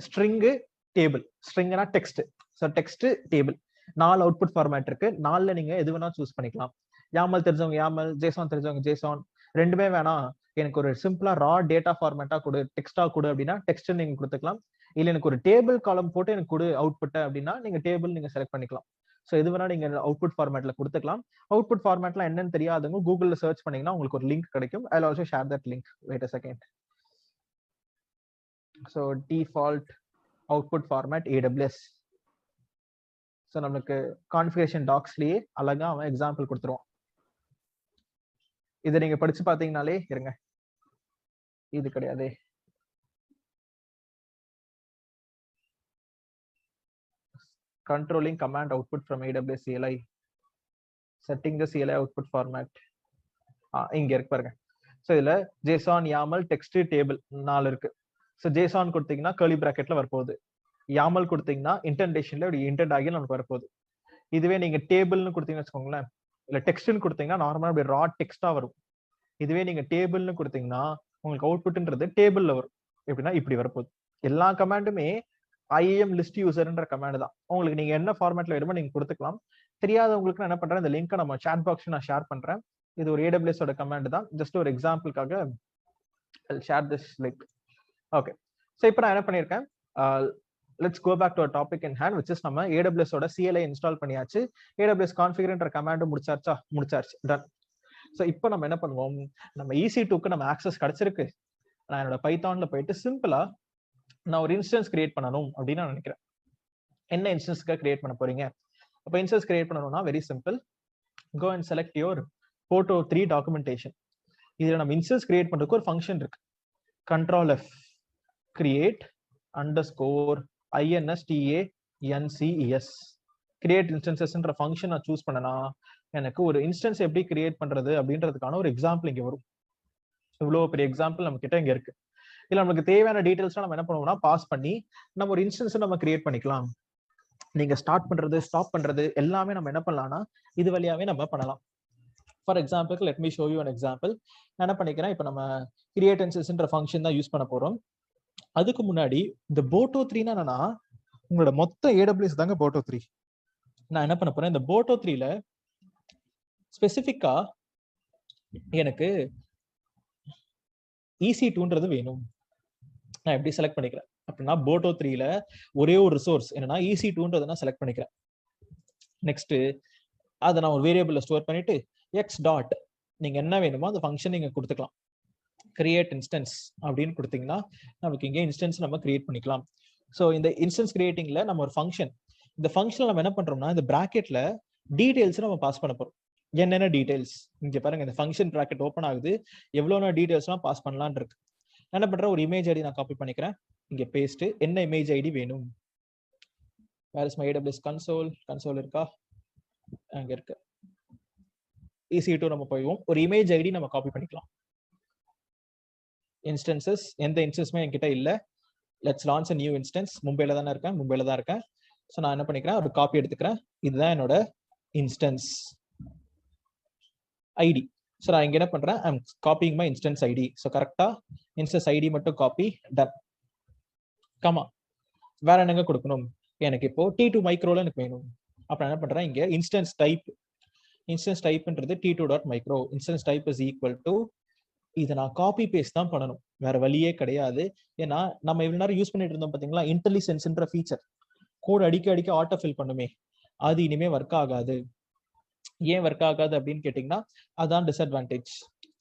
string, table. ஸ்ட்ரிங்னா text. So text, table. 4 output format இருக்கு. 4ல நீங்க எது வேணா சூஸ் பண்ணிக்கலாம். YAML தெரிஞ்சவங்க YAML, JSON தெரிஞ்சவங்க JSON. ரெண்டுமே வேணாம், எனக்கு ஒரு சிம்பிளா ரா டேட்டா ஃபார்மேட்டா கொடு, டெக்ஸ்டா கொடு அப்படின்னா டெக்ஸ்ட் நீங்க கொடுத்துக்கலாம். இல்ல எனக்கு ஒரு டேபிள் காலம் போட்டு எனக்கு கொடு அவுட்புட் அப்படின்னா நீங்க டேபிள் நீங்க செலக்ட் பண்ணிக்கலாம். ஸோ எது வேணா நீங்க அவுட்புட் ஃபார்மேட்ல கொடுத்துக்கலாம். அவுட்புட் ஃபார்மேட்ல என்னன்னு தெரியாதவங்க கூகுள்ல சர்ச் பண்ணீங்கன்னா உங்களுக்கு ஒரு லிங்க் கிடைக்கும். I also share that link. Wait a second. So default output format AWS. So நமக்கு கான்ஃபிகரேஷன் டாக்ஸ்லயே அழகா அவன் எக்ஸாம்பிள் கொடுத்துருவான். இதை நீங்க படிச்சு பாத்தீங்கன்னாலே இருங்க, இது கிடையாது. Controlling command output from AWS CLI. Setting the CLI output format. இங்க இருக்கு பாருங்க. ஸோ இதுல JSON, YAML, text, table 4 இருக்கு. ஸோ JSON கொடுத்தீங்கன்னா கர்லி பிராக்கெட்ல வரப்போகுது. YAML கொடுத்தீங்கன்னா இன்டென்டேஷன்ல இப்படி இன்டென்ட் ஆகி நமக்கு வரப்போகுது. இதுவே நீங்க டேபிள்னு கொடுத்தீங்கன்னு வச்சுக்கோங்களேன், இல்ல டெக்ஸ்ட்னு கொடுத்தீங்கன்னா நார்மலா இப்படி ரா டெக்ஸ்டா வரும். இதுவே நீங்க டேபிள்னு கொடுத்தீங்கன்னா உங்களுக்கு அவுட்புட்ன்றது டேபிள்ல வரும். எப்படின்னா இப்படி வரப்போகுது. எல்லா கமாண்டுமே IAM லிஸ்ட் யூசர்ன்ற கமாண்ட் தான். உங்களுக்கு நீங்க என்ன ஃபார்மேட்ல வேணுமோ நீங்க கொடுத்துக்கலாம். தெரியாதவங்களுக்கு நான் என்ன பண்றேன், இந்த லிங்க் நம்ம சாட் பாக்ஸ்ல நான் ஷேர் பண்றேன். இது ஒரு AWS ஓட கமாண்ட் தான். ஜஸ்ட் ஒரு எக்ஸாம்பிளுக்காக share this link. Okay, so இப்போ நான் என்ன பண்ணியிருக்கேன், let's go back to our topic in hand, which is நம்ம AWS ஓட CLI இன்ஸ்டால் பண்ணியாச்சு. AWS configureன்ற கமாண்ட் முடிச்சாச்சு done. ஸோ இப்போ நம்ம என்ன பண்ணுவோம், நம்ம EC2க்கு நம்ம ஆக்சஸ் கிடைச்சிருக்கு. நான் என்னோட பைத்தான்ல போயிட்டு சிம்பிளா நான் ஒரு இன்ஸ்டன்ஸ் கிரியேட் பண்ணணும் அப்படின்னு நான் நினைக்கிறேன். என்ன இன்ஸ்டன்ஸ்க்கு கிரியேட் பண்ண போறீங்க? அப்போ இன்ஸ்டன்ஸ் கிரியேட் பண்ணணும்னா very simple, go and select your Photo3 documentation. இதுல நம்ம இன்ஸ்டன்ஸ் கிரியேட் பண்றதுக்கு ஒரு ஃபங்க்ஷன் இருக்கு, Control F create _ instances. Create இன்ஸ்டன்சஸ்ன்ற ஃபங்க்ஷன் நான் சூஸ் பண்ணனா எனக்கு ஒரு இன்ஸ்டன்ஸ் எப்படி கிரியேட் பண்றது அப்படின்றதுக்கான ஒரு எக்ஸாம்பிள் இங்க வரும். இவ்வளவு பெரிய எக்ஸாம்பிள் நம்ம கிட்ட இங்க இருக்கு. இல்ல நமக்கு தேவையான டீடைல்ஸ் நம்ம என்ன பண்ணுவோம்னா பாஸ் பண்ணி நம்ம ஒரு இன்ஸ்டன்ஸ் நம்ம கிரியேட் பண்ணிக்கலாம். நீங்க ஸ்டார்ட் பண்றது ஸ்டாப் பண்றது எல்லாமே நம்ம என்ன பண்ணலாம்னா இது வழியாவே நம்ம பண்ணலாம். For example let me show you an example. நான் என்ன பண்ணிக்கிறேன், இப்போ நம்ம கிரியேட் இன்ஸ்டன்ஸ்ன்ற ஃபங்க்ஷன் தான் யூஸ் பண்ண போறோம். அதுக்கு முன்னாடி இந்த Boto3னா என்னன்னா உங்களோட மொத்த AWS தாங்க Boto3. நான் என்ன பண்ண போறேன், இந்த Boto3ல ஸ்பெசிஃபிக்கா எனக்கு EC2ன்றது வேணும். நான் எப்படி செலக்ட் பண்ணிக்கிறேன் அப்படின்னா Boto3ல ஒரே ஒரு ரிசோர்ஸ் என்னன்னா EC2ன்றதை நான் செலக்ட் பண்ணிக்கிறேன். நெக்ஸ்ட் அதை நான் ஒரு வேரியபிள்ல ஸ்டோர் பண்ணிட்டு எக்ஸ் டாட் நீங்க என்ன வேணுமோ அந்த ஃபங்க்ஷன் நீங்க கொடுத்துக்கலாம். கிரியேட் இன்ஸ்டன்ஸ் அப்படின்னு கொடுத்தீங்கன்னா நமக்கு இங்கே இன்ஸ்டன்ஸ் நம்ம கிரியேட் பண்ணிக்கலாம். ஸோ இந்த இன்ஸ்டன்ஸ் கிரியேட்டிங்ல நம்ம ஒரு ஃபங்க்ஷன், இந்த ஃபங்க்ஷன்ல நம்ம என்ன பண்றோம்னா இந்த பிராக்கெட்ல டீடைல்ஸ் நம்ம பாஸ் பண்ண போறோம். என்னென்ன டீடைல்ஸ் இங்க பாருங்க, இந்த ஃபங்க்ஷன் பிராக்கெட் ஓப்பன் ஆகுது, எவ்வளவு டீடைல்ஸ்லாம் பாஸ் பண்ணலாம்னு இருக்கு. என்ன பண்றேன், ஒரு இமேஜ் ஐடி நான் காப்பி பண்ணிக்கிறேன், இங்க பேஸ்ட். என்ன இமேஜ் ஐடி வேணும், where is my AWS console இருக்கா, அங்க இருக்கு. EC2 நம்ம போய்வோம், ஒரு இமேஜ் ஐடி நம்ம காப்பி பண்ணிக்கலாம். இன்ஸ்டன்சஸ் எந்த இன்ஸ்டன்ஸுமே என்கிட்ட இல்ல. Let's launch a new instance. மும்பைல தான் இருக்கேன். ஸோ நான் என்ன பண்ணிக்கிறேன், ஒரு காப்பி எடுத்துக்கிறேன். இதுதான் என்னோட இன்ஸ்டன்ஸ் ஐடி. ஸோ நான் இங்க என்ன பண்றேன், I'm copying my instance ID. So கரெக்டா இன்ஸ்டன்ஸ் ஐடி மட்டும் காப்பி டன். கமா வேற என்னங்க கொடுக்கணும், எனக்கு இப்போ T2 மைக்ரோல எனக்கு வேணும். அப்ப என்ன பண்றேன், இங்க இன்ஸ்டன்ஸ் டைப்ன்றது T2.micro. Instance type is equal to, இதை நான் காப்பி பேஸ்ட் தான் பண்ணணும், வேற வழியே கிடையாது. ஏன்னா நம்ம இவ்வளவு நேரம் யூஸ் பண்ணிட்டு இருந்தோம் பாத்தீங்களா இன்டெலிஜென்ஸ்ன்ற ஃபீச்சர், கோட் அடிக்க ஆட்டோ ஃபில் பண்ணுமே, அது இனிமே ஒர்க் ஆகாது. ஏன் ஒர்க் ஆகாது அப்படின்னு கேட்டீங்கன்னா அதான் disadvantage.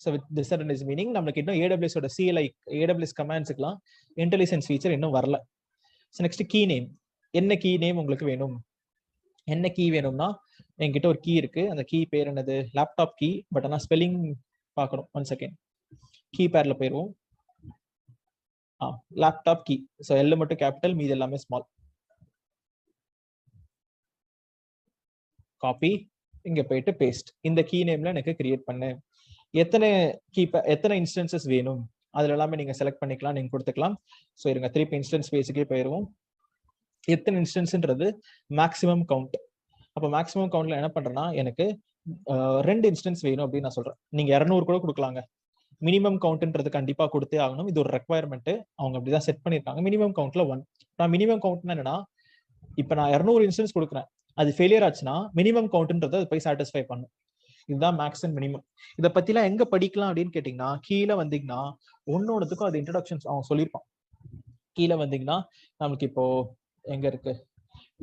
So with disadvantage meaning நம்மளுக்கு இன்னும் AWS CLI AWS கமாண்ட்ஸுக்குலாம் இன்டெலிஜென்ஸ் ஃபீச்சர் இன்னும் வரல. ஸோ நெக்ஸ்ட் கீ நேம், என்ன கீ நேம் உங்களுக்கு வேணும்? என்ன கீ வேணும்னா என்கிட்ட ஒரு கீ இருக்கு, அந்த கீ பேர் என்னது, லேப்டாப் கீ. பட் ஆனால் ஸ்பெல்லிங் பார்க்கணும், 1 செகண்ட். கீ பேர்ல போயிடுவோம். Laptop key. ஸோ எல் மட்டும் கேபிட்டல், மீது எல்லாமே ஸ்மால். காப்பி, இங்க போயிட்டு பேஸ்ட். இந்த கீ நேம்ல எனக்கு கிரியேட் பண்ணு. எத்தனை இன்ஸ்டன்சஸ் வேணும் அதுல எல்லாமே நீங்க செலக்ட் பண்ணிக்கலாம், நீங்க கொடுத்துக்கலாம். ஸோ இருங்க திருப்பி இன்ஸ்டன்ஸ் பேஸுக்கே போயிடுவோம். எத்தனை இன்ஸ்டன்ஸ்ன்றது மேக்ஸிமம் கவுண்ட். அப்போ மேக்ஸிமம் கவுண்ட்ல என்ன பண்றேன்னா எனக்கு 2 இன்ஸ்டன்ஸ் வேணும் அப்படின்னு நான் சொல்றேன். நீங்க 200 கூட கொடுக்கலாங்க. மினிமம் கவுண்ட்ன்றது கண்டிப்பா கொடுத்தே ஆகணும், இது ஒரு ரெக்வயர்மெண்ட், அவங்க அப்படிதான் செட் பண்ணிருக்காங்க. மினிமம் கவுண்ட்ல 1. நான் மினிமம் கவுண்ட்னா என்னன்னா, இப்ப நான் 200 இன்ஸ்டன்ஸ் கொடுக்குறேன், அது ஃபெயிலியர் ஆச்சுன்னா மினிமம் கவுண்ட்ன்றதை அது போய் சாட்டிஸ்ஃபை பண்ணும். இதுதான் மேக்ஸ் அண்ட் மினிமம். இதை பத்திலாம் எங்க படிக்கலாம் அப்படின்னு கேட்டீங்கன்னா, கீழே வந்தீங்கன்னா ஒன்னொன்னுக்கும் அது இன்ட்ரோடக்ஷன்ஸ் அவன் சொல்லியிருப்பான். கீழே வந்தீங்கன்னா நம்மளுக்கு இப்போ எங்க இருக்கு,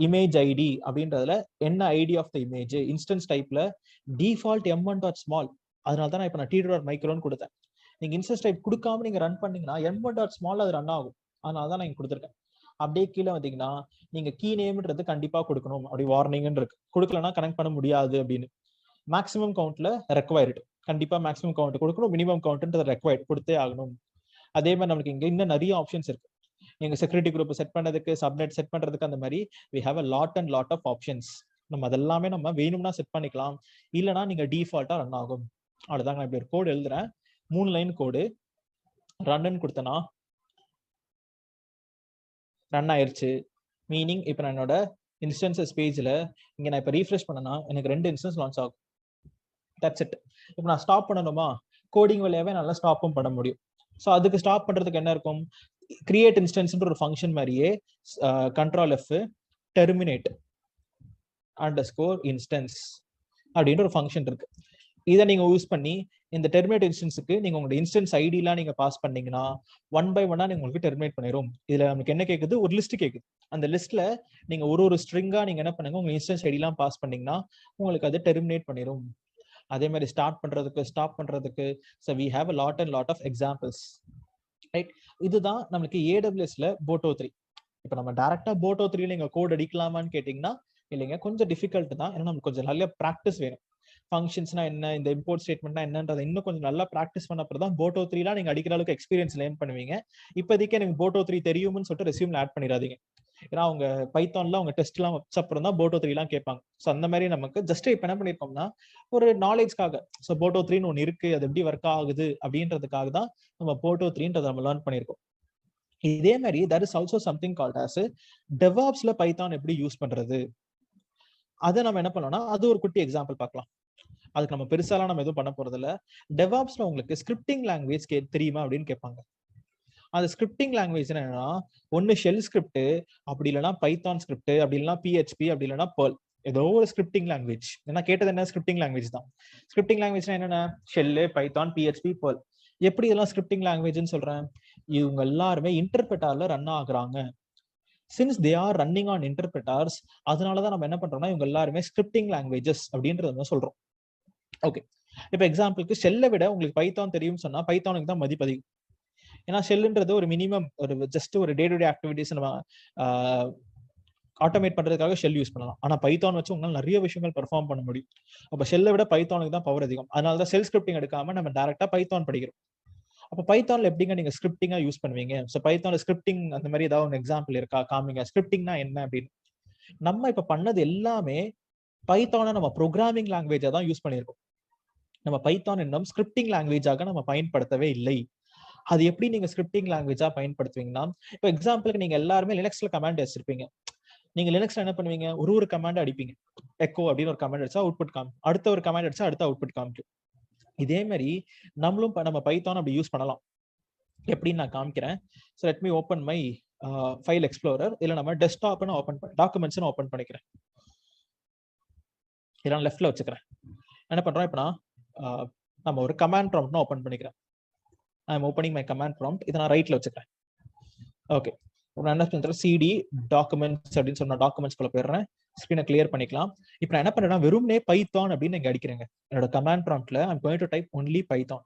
இமேஜ் ஐடி அப்படின்றதுல என்ன ID of the image, instance டைப்ல டிஃபால்ட் m1.small. அதனால தான் நான் இப்போ T2.microன்னு கொடுத்தேன். நீங்க இன்ஸ்டன்ஸ் டைப் கொடுக்காம நீங்க ரன் பண்ணீங்கன்னா m1.small அது ரன் ஆகும். அதனால தான் நான் இங்க கொடுத்துருக்கேன். அப்படியே கீழே வந்தீங்கன்னா நீங்க கீ நேம்ன்றது கண்டிப்பா கொடுக்கணும், அப்படி வார்னிங் இருக்கு. கொடுக்கலன்னா கனெக்ட் பண்ண முடியாது அப்படின்னு. மேக்ஸிமம் கவுண்ட்ல ரெக்வயர்டு, கண்டிப்பா மேக்ஸிமம் கவுண்ட் கொடுக்கணும். மினிமம் கவுண்ட்ன்றது ரெக்வயர்ட் கொடுத்தே ஆகணும். அதே மாதிரி நமக்கு இங்க இன்னும் நிறைய ஆப்ஷன்ஸ் இருக்கு. நீங்க செக்யூரிட்டி குரூப் செட் பண்ணதுக்கு, சப்நெட் செட் பண்றதுக்கு, அந்த மாதிரி we have a lot of options. நம்ம அதெல்லாமே நம்ம வேணும்னா செட் பண்ணிக்கலாம், இல்லைன்னா நீங்க டிஃபால்ட்டா ரன் ஆகும். அவ்வளவுதாங்க. நான் இப்படி ஒரு கோடு எழுதுறேன், 3 லைன் கோடு. ரன்னு கொடுத்தனா ரன் ஆயிருச்சு. மீனிங் இப்போ நான் என்னோட இன்ஸ்டன்சஸ் பேஜ்ல இங்க நான் இப்போ ரீஃப்ரெஷ் பண்ணனா எனக்கு 2 இன்ஸ்டன்ஸ் லான்ச் ஆகும். That's it. இப்போ நான் ஸ்டாப் பண்ணணுமா, கோடிங் வழியாவே நல்லா ஸ்டாப்பும் பண்ண முடியும். ஸோ அதுக்கு ஸ்டாப் பண்றதுக்கு என்ன இருக்கும், கிரியேட் இன்ஸ்டன்ஸ்ன்ற ஒரு ஃபங்க்ஷன் மாதிரியே Control F terminate _ instance அப்படின்ற ஒரு ஃபங்க்ஷன் இருக்கு. இதை நீங்க யூஸ் பண்ணி இந்த டெர்மினேட் இன்ஸ்டன்ஸுக்கு நீங்க உங்களோட இன்ஸ்டன்ஸ் ஐடிலாம் நீங்க பாஸ் பண்ணீங்கன்னா 1 by 1 நீங்க உங்களுக்கு டெர்மினேட் பண்ணிரும். இதுல நமக்கு என்ன கேக்குது, ஒரு லிஸ்ட் கேக்குது. அந்த லிஸ்ட்ல நீங்க ஒரு ஸ்ட்ரிங்கா நீங்க என்ன பண்ணுங்க, உங்க இன்ஸ்டன்ஸ் ஐடிலாம் பாஸ் பண்ணீங்கன்னா உங்களுக்கு அது டெர்மினேட் பண்ணிரும். அதே மாதிரி ஸ்டார்ட் பண்றதுக்கு, ஸ்டாப் பண்றதுக்கு. So we have a lot and lot of examples, right? இதுதான் நமக்கு AWSல Boto 3. இப்போ நம்ம டைரக்டா Boto 3 நீங்க கோட் அடிக்கலாமான்னு கேட்டீங்கன்னா இல்லைங்க, கொஞ்சம் டிஃபிகல்ட் தான். ஏன்னா நமக்கு கொஞ்சம் நல்ல ப்ராக்டிஸ் வேணும். ஃபங்க்ஷன்ஸ்னா என்ன, இந்த இம்போர்ட் ஸ்டேட்மெண்ட்னா என்னன்றதை இன்னும் கொஞ்சம் நல்லா ப்ராக்டிஸ் பண்ண அப்புறம் தான் Boto 3லாம் நீங்க அடிக்கிற அளவுக்கு எக்ஸ்பீரியன்ஸ் லேர்ன் பண்ணுவீங்க. இப்போதைக்கு எனக்கு Boto 3 தெரியும்னு சொல்லிட்டு ரெஸ்யூம்ல ஆட் பண்ணிடாதீங்க. ஏன்னா அவங்க பைத்தான்ல அவங்க டெஸ்ட் எல்லாம் வச்ச அப்புறம் தான் Boto 3லாம் கேட்பாங்க. ஸோ அந்த மாதிரி நமக்கு ஜஸ்ட் இப்போ என்ன பண்ணிருக்கோம்னா ஒரு நாலேஜ்க்காக, ஸோ Boto 3ன்னு ஒன்று இருக்கு, அது எப்படி ஒர்க் ஆகுது அப்படின்றதுக்காக தான் நம்ம Boto 3ன்றதை நம்ம லேர்ன் பண்ணியிருக்கோம். இதே மாதிரி there is also something called as DevOpsல பைத்தான் எப்படி யூஸ் பண்றது, அதை நம்ம என்ன பண்ணோம்னா அது ஒரு குட்டி எக்ஸாம்பிள் பார்க்கலாம். அதுக்கு நம்ம பெருசாலாம் நம்ம எதுவும் பண்ண போறது இல்ல. DevOpsல உங்களுக்கு ஸ்கிரிப்டிங் லாங்குவேஜ் தெரியுமா அப்படின்னு கேட்பாங்க. அது ஸ்கிரிப்டிங் லாங்குவேஜ் என்னன்னா ஒன்னு ஷெல் ஸ்கிரிப்ட், அப்படி இல்லைன்னா பைத்தான் ஸ்கிரிப்ட், அப்படி இல்லைன்னா PHP, அப்படி இல்லைன்னா பெர்ல், ஏதோ ஒரு ஸ்கிரிப்டிங் லாங்குவேஜ். ஏன்னா கேட்டது என்ன, ஸ்கிரிப்டிங் லாங்குவேஜ் தான். ஸ்கிரிப்டிங் லாங்குவேஜ்னா என்னென்ன, ஷெல்லு, பைத்தான், PHP, பெர்ல். எப்படி இதெல்லாம் ஸ்கிரிப்டிங் லாங்குவேஜ்னு சொல்றேன், இவங்க எல்லாருமே இன்டர்பிரட்டர்ல ரன் ஆகுறாங்க. Since they are running on interpreters, அதனாலதான் நம்ம என்ன பண்றோம்னா இவங்க எல்லாருமே ஸ்கிரிப்டிங் லாங்குவேஜஸ் அப்படின்றத சொல்றோம். ஓகே, இப்ப எக்ஸாம்பிளுக்கு ஷெல்லை விட உங்களுக்கு பைத்தான் தெரியும் சொன்னா பைத்தானுக்கு தான் மதிப்பு அதிகம். ஏன்னா ஷெல்லுன்றது ஒரு மினிமம், ஒரு ஜஸ்ட் ஒரு டே டு டே ஆக்டிவிட்டிஸ் நம்ம ஆட்டோமேட் பண்றதுக்காக ஷெல் யூஸ் பண்ணலாம். ஆனா பைத்தான் வச்சு உங்களால நிறைய விஷயங்கள் பெர்ஃபார்ம் பண்ண முடியும். அப்ப ஷெல்லை விட பைத்தானுக்கு தான் பவர் அதிகம். அதனாலதான் செல் ஸ்கிரிப்டிங் எடுக்காம நம்ம டைரக்டா பைத்தான் படிக்கிறோம். அப்ப பைத்தான்ல எப்படிங்க நீங்க ஸ்கிரிப்டிங்கா யூஸ் பண்ணுவீங்க? ஸோ பைத்தான்ல ஸ்கிரிப்டிங் அந்த மாதிரி ஏதாவது ஒரு எக்ஸாம்பிள் இருக்கா, காமிங்க. ஸ்கிரிப்டிங்னா என்ன அப்படின்னு. நம்ம இப்ப பண்ணது எல்லாமே பைத்தானை நம்ம ப்ரோக்ராமிங் லாங்குவேஜா தான் யூஸ் பண்ணியிருக்கோம். நம்ம பைத்தான் என்னும் ஸ்கிரிப்டிங் லாங்குவேஜாக நம்ம பயன்படுத்தவே இல்லை. அது எப்படி நீங்க ஸ்கிரிப்டிங் லாங்குவேஜா பயன்படுத்துவீங்கன்னா, இப்போ எக்ஸாம்பிளுக்கு நீங்க எல்லாருமே லினக்ஸ்ல கமாண்ட் வச்சிருப்பீங்க. நீங்க லினக்ஸ்ல என்ன பண்ணுவீங்க, ஒரு கமாண்ட் அடிப்பீங்க. எக்கோ அப்படின்னு ஒரு கமாண்ட் அடிச்சா அவுட்புட் காமிக்கும், அடுத்த ஒரு கமாண்ட் அடிச்சா அடுத்த அவுட்புட் காமிக்கும். இதே மாதிரி நம்மளும் நம்ம பைத்தான் அப்படி யூஸ் பண்ணலாம். எப்படின்னு நான் காமிக்கிறேன். So let me open my file explorer. இல்லை நம்ம டெஸ்க்டாப்னு ஓப்பன் பண்ணி டாக்குமெண்ட்ஸ்னு ஓப்பன் பண்ணிக்கிறேன். இதெல்லாம் லெஃப்ட்ல வச்சுக்கிறேன். என்ன பண்றோம், இப்போ நான் நம்ம ஒரு கமாண்ட் ப்ராம்ப்ட்னு ஓப்பன் பண்ணிக்கிறேன். I am opening my command prompt. இதை நான் ரைட்ல வச்சுக்கிறேன். ஓகே, நான் என்ன பண்றேன், CD டாக்குமெண்ட்ஸ் அப்படின்னு சொன்ன டாக்குமெண்ட்ஸ் குள்ள போயிடுறேன். ஸ்கிரீனை கிளியர் பண்ணிக்கலாம். இப்போ நான் என்ன பண்றேன்னா வெறும்னே பைத்தான் அப்படின்னு நீங்க அடிக்கிறேங்க. என்னோட கமாண்ட் ப்ராம்ப்ட்ல I am going to type only Python.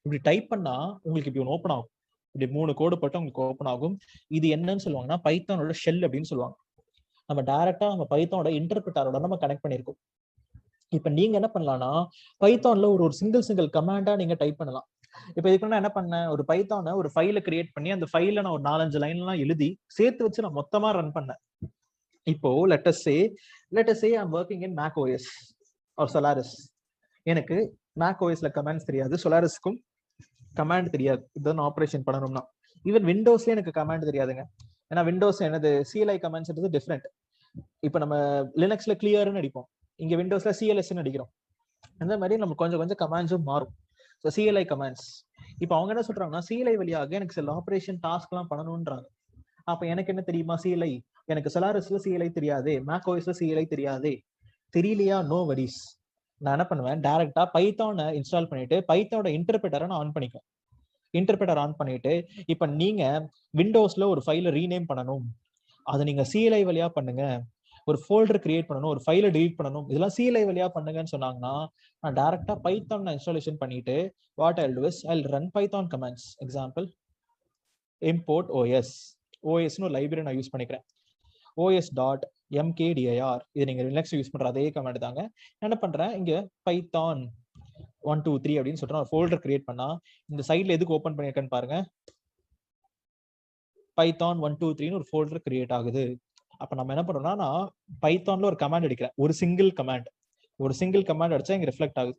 இப்படி டைப் பண்ணா உங்களுக்கு இப்படி ஒன்று ஓப்பன் ஆகும். இப்படி 3 கோடு போட்டு உங்களுக்கு ஓப்பன் ஆகும். இது என்னன்னு சொல்லுவாங்கன்னா பைத்தானோட ஷெல் அப்படின்னு சொல்லுவாங்க. நம்ம டைரக்டா நம்ம பைத்தானோட இன்டர்பிரட்டரோட நம்ம கனெக்ட் பண்ணியிருக்கோம். இப்ப நீங்க என்ன பண்ணலாம்னா பைத்தான்ல ஒரு சிங்கிள் கமாண்டா நீங்க டைப் பண்ணலாம். இப்ப இதுக்கு நான் என்ன பண்ணேன், ஒரு பைத்தான ஒரு ஃபைலை கிரியேட் பண்ணி அந்த ஃபைல நான் ஒரு 4-5 லைன்லாம் எழுதி சேர்த்து வச்சு நான் மொத்தமா ரன் பண்ணேன். இப்போ let us say I'm working in Mac OS or Solaris. எனக்கு Mac OSல கமாண்ட்ஸ் தெரியாது, Solarisக்கும் கமாண்ட் தெரியாது. இதுதான் ஆபரேஷன் பண்ணணும்னா ஈவன் விண்டோஸ்ல எனக்கு கமாண்ட் தெரியாதுங்க. ஏன்னா விண்டோஸ் என்னது CLI கமாண்ட்ஸ் டிஃப்ரெண்ட். இப்போ நம்ம லினக்ஸ்ல கிளியர்னு அடிப்போம், இங்க விண்டோஸ்ல CLSன்னு அடிக்கிறோம். அந்த மாதிரி நம்ம கொஞ்சம் கமாண்ட்ஸும் மாறும். So CLI commands. இப்போ அவங்க என்ன சொல்றாங்கன்னா CLI வழியாக எனக்கு சில ஆபரேஷன் டாஸ்க் எல்லாம் பண்ணணும்ன்றாங்க. அப்ப எனக்கு என்ன தெரியுமா CLI, எனக்கு Solarisல CLI தெரியாதே, Mac OSல CLI தெரியாதே. தெரியலையா, நோ வரிஸ். நான் என்ன பண்ணுவேன், டைரக்டா பைத்தானை இன்ஸ்டால் பண்ணிட்டு பைத்தானோட இன்டர்பிரட்டரை நான் ஆன் பண்ணிக்குவேன். இன்டர்பிரட்டர் ஆன் பண்ணிட்டு இப்ப நீங்க விண்டோஸ்ல ஒரு ஃபைலை ரீநேம் பண்ணணும், அதை நீங்க CLI வழியா பண்ணுங்க. ஒரு ஃபோல்டர் கிரியேட் பண்ணணும், ஒரு ஃபைலை டெலீட் பண்ணணும், இதெல்லாம் CLI வழியா பண்ணுங்கன்னு சொன்னாங்கன்னா நான் டைரக்டா பைத்தான் இன்ஸ்டாலேஷன் பண்ணிட்டு what I will do is I will run Python commands. Example import OSன்னு ஒரு லைப்ரரி நான் யூஸ் பண்ணிக்கிறேன். os.mkdir. இது நீங்க லினக்ஸ் யூஸ் பண்ற அதே கமாண்ட் தாங்க. என்ன பண்றேன், இங்க பைத்தான் 1 2 3 அப்படின்னு சொல்லிட்டு ஒரு ஃபோல்டர் கிரியேட் பண்ணா இந்த சைட்ல எதுக்கு ஓபன் பண்ணிருக்கேன்னு பாருங்க, பைத்தான் 1 2 3ன்னு ஒரு ஃபோல்டர் கிரியேட் ஆகுது. அப்ப நம்ம என்ன பண்றோம்னா நான் பைத்தான்ல ஒரு கமாண்ட் அடிக்கிறேன், ஒரு சிங்கிள் கமாண்ட் அடிச்சா இங்க ரிஃப்ளெக்ட் ஆகுது.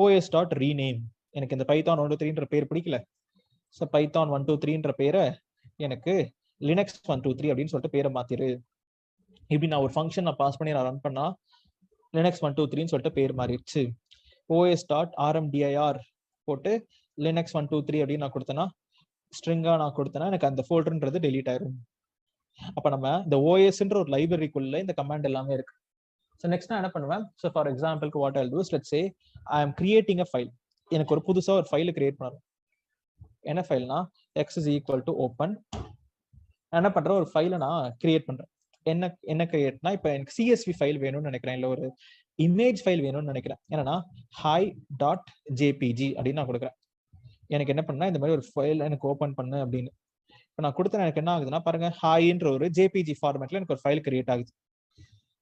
os.rename. எனக்கு இந்த பைத்தான் 1 2 3ன்ற பேர் பிடிக்கல, ஸோ பைத்தான் 1 2 3ன்ற பேரை எனக்கு லினக்ஸ் 1 2 3 அப்படின்னு சொல்லிட்டு பேரை மாத்திரு. இப்படி நான் ஒரு ஃபங்க்ஷன் நான் பாஸ் பண்ணி நான் ரன் பண்ணா லினக்ஸ் 1 2 3ன்னு சொல்லிட்டு பேர் மாறிடுச்சு. os.rmdir போட்டு லினக்ஸ் 1 2 3 அப்படின்னு நான் கொடுத்தேன்னா ஸ்ட்ரிங்கா நான் கொடுத்தேன்னா எனக்கு அந்த ஃபோல்டர்ன்றது டெலீட் ஆயிரும். அப்ப நம்ம இந்த OSன்ற ஒரு லைப்ரரிக்குள்ள இந்த கமாண்ட் எல்லாமே இருக்கு. ஸோ நெக்ஸ்ட் நான் என்ன பண்ணுவேன், ஸோ ஃபார் எக்ஸாம்பிளுக்கு what I'll do is let's say I am creating a file. எனக்கு ஒரு புதுசாக ஒரு ஃபைல் கிரியேட் பண்ணணும். என்ன ஃபைல்னா x is equal to open. நான் என்ன பண்றேன், ஒரு ஃபைலை நான் கிரியேட் பண்றேன். என்ன கிரியேட்னா, இப்போ எனக்கு சிஎஸ்வி ஃபைல் வேணும்னு நினைக்கிறேன், இல்லை ஒரு இமேஜ் ஃபைல் வேணும்னு நினைக்கிறேன். என்னன்னா hi.jpg அப்படின்னு நான் கொடுக்குறேன். எனக்கு என்ன பண்ணா, இந்த மாதிரி ஒரு ஃபைல் எனக்கு ஓப்பன் பண்ணு அப்படின்னு இப்போ நான் கொடுத்தேன். எனக்கு என்ன ஆகுதுன்னா பாருங்க, ஹாய்ன்ற ஒரு ஜேபிஜி ஃபார்மேட்ல எனக்கு ஒரு ஃபைல் கிரியேட் ஆகுது.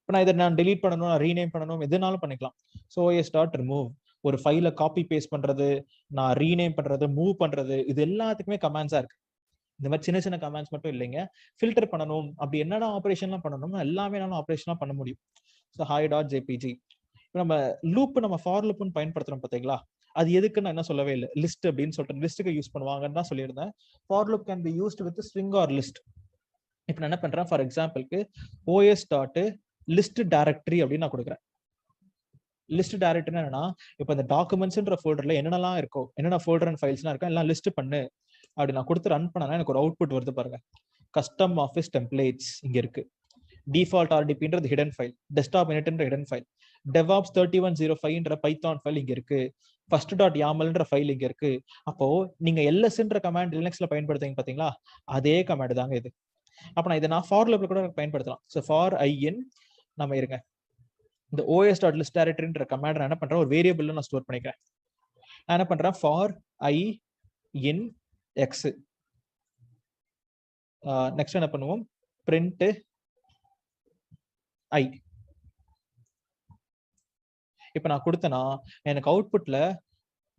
இப்போ நான் இதை நான் டெலீட் பண்ணணும், நான் ரீநேம் பண்ணணும், எதுனாலும் பண்ணிக்கலாம். ஸோ os.remove ஒரு ஃபைலை காப்பி பேஸ்ட் பண்றது, நான் ரீநேம் பண்றது, மூவ் பண்றது, இது எல்லாத்துக்குமே கமாண்ட்ஸா இருக்கு. இந்த மாதிரி சின்ன சின்ன கமாண்ட்ஸ் மட்டும் இல்லைங்க, ஃபில்டர் பண்ணணும், அப்படி என்னென்ன ஆப்ரேஷன்லாம் பண்ணணும் எல்லாமே நான் ஆப்ரேஷன்லாம் பண்ண முடியும். So hi.jpg. இப்போ நம்ம லூப், நம்ம ஃபார் லூப்னு பயன்படுத்துறோம் பார்த்தீங்களா, அது எதுக்கு நான் என்ன சொல்லவே இல்லை, லிஸ்ட் அப்படின்னு சொல்லிட்டு லிஸ்ட்டுக்கு யூஸ் பண்ணுவாங்கன்னு தான் சொல்லியிருந்தேன். For loop can be used with string or list. இப்போ நான் என்ன பண்றேன், ஃபார் எக்ஸாம்பிளுக்கு os.list டைரக்டரி அப்படின்னு நான் கொடுக்குறேன். லிஸ்ட் டைரக்டரி என்னன்னா, இப்போ இந்த டாக்குமெண்ட்ஸ்ன்ற ஃபோல்டர்ல என்னென்னலாம் இருக்கோ, என்னென்ன ஃபோல்டர் அண்ட் ஃபைல்ஸ்லாம் இருக்கோ எல்லாம் லிஸ்ட் பண்ணு அப்படி நான் கொடுத்து ரன் பண்ணனா எனக்கு ஒரு அவுட்புட் வருது பாருங்க. கஸ்டம் ஆஃபீஸ் டெம்ப்ளேட்ஸ் இங்க இருக்கு, டிஃபால்ட் ஆர்டிபின்றது ஹிடன் ஃபைல், டெஸ்க்டாப் இனிட்ன்ற ஹிடன் ஃபைல், டெவாப்ஸ் 3105ன்ற பைத்தான் ஃபைல் இங்க இருக்கு, first.yamlன்ற ஃபைல் இங்க இருக்கு. அப்போ நீங்க ls-ன்ற கமாண்ட் லினக்ஸ்ல பயன்படுத்துறீங்க பாத்தீங்களா, அதே கமாண்ட் தாங்க இது. அப்ப நான் இதை நான் ஃபார் லூப்ல கூட பயன்படுத்தலாம். ஸோ ஃபார் ஐ இன் நம்ம இருங்க, இந்த os.list டைரக்டரின்ற கமாண்ட் நான் என்ன பண்றேன், ஒரு வேரியபிள்ல நான் ஸ்டோர் பண்ணிக்கிறேன். நான் என்ன பண்றேன், for I in X. Next என்ன பண்ணுவோம், பிரிண்ட் ஐ. இப்ப நான் கொடுத்தேன்னா எனக்கு அவுட்புட்ல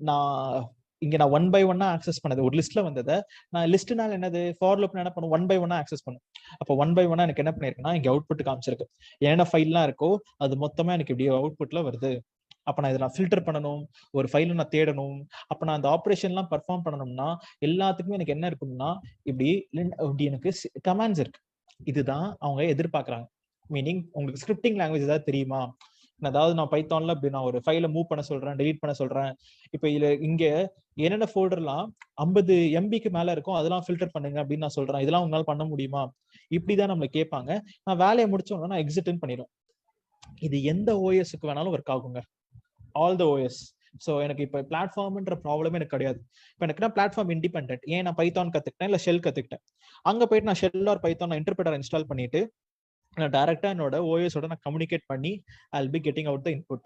நான் இங்க நான் 1 by 1 ஆக்சஸ் பண்ணது, ஒரு லிஸ்ட்ல வந்ததை நான் லிஸ்ட்னால என்னது, ஃபார் லூப் என்ன பண்ணும், 1 by 1 ஆக்சஸ் பண்ணும். அப்போ 1 by 1 எனக்கு என்ன பண்ணிருக்குன்னா, இங்க அவுட்புட் காமிச்சிருக்கு, என்ன ஃபைல்லாம் இருக்கோ அது மொத்தமா எனக்கு இப்படி அவுட்புட்ல வருது. அப்ப நான் இதை நான் ஃபில்டர் பண்ணணும், ஒரு ஃபைலை நான் தேடணும், அப்ப நான் அந்த ஆப்ரேஷன்லாம் பர்ஃபார்ம் பண்ணணும்னா எல்லாத்துக்குமே எனக்கு என்ன இருக்கும்னா, இப்படி எனக்கு கமாண்ட்ஸ் இருக்கு. இதுதான் அவங்க எதிர்பார்க்கறாங்க. மீனிங் உங்களுக்கு ஸ்கிரிப்டிங் லாங்குவேஜ் ஏதாவது தெரியுமா, அதாவது நான் பைத்தான்ல இப்படி நான் ஒரு ஃபைலை மூவ் பண்ண சொல்றேன், டெலீட் பண்ண சொல்றேன், இப்போ இதுல இங்க என்னென்ன ஃபோல்டர்லாம் 50 MB மேல இருக்கும் அதெல்லாம் ஃபில்டர் பண்ணுங்க அப்படின்னு நான் சொல்றேன், இதெல்லாம் உங்களால பண்ண முடியுமா, இப்படிதான் நம்மள கேட்பாங்க. நான் வேலையை முடிச்சோம்னா நான் எக்ஸிட்னு பண்ணிடும். இது எந்த ஓஎஸ்க்கு வேணாலும் ஒர்க் ஆகுங்க, ஆல் த ஓஎஸ். ஸோ எனக்கு இப்போ பிளாட்ஃபார்ம்ன்ற ப்ராப்ளமே எனக்கு கிடையாது. இப்போ எனக்கு பிளாட்ஃபார்ம் இண்டிபெண்ட், ஏன் நான் பைத்தான் கத்துக்கிட்டேன் இல்லை ஷெல் கத்துக்கிட்டேன், அங்க போயிட்டு நான் shell or Python interpreter install பண்ணிட்டு நான் டைரக்டா என்னோட ஓஎஸோட நான் கம்யூனிகேட் பண்ணி I'll be getting out the input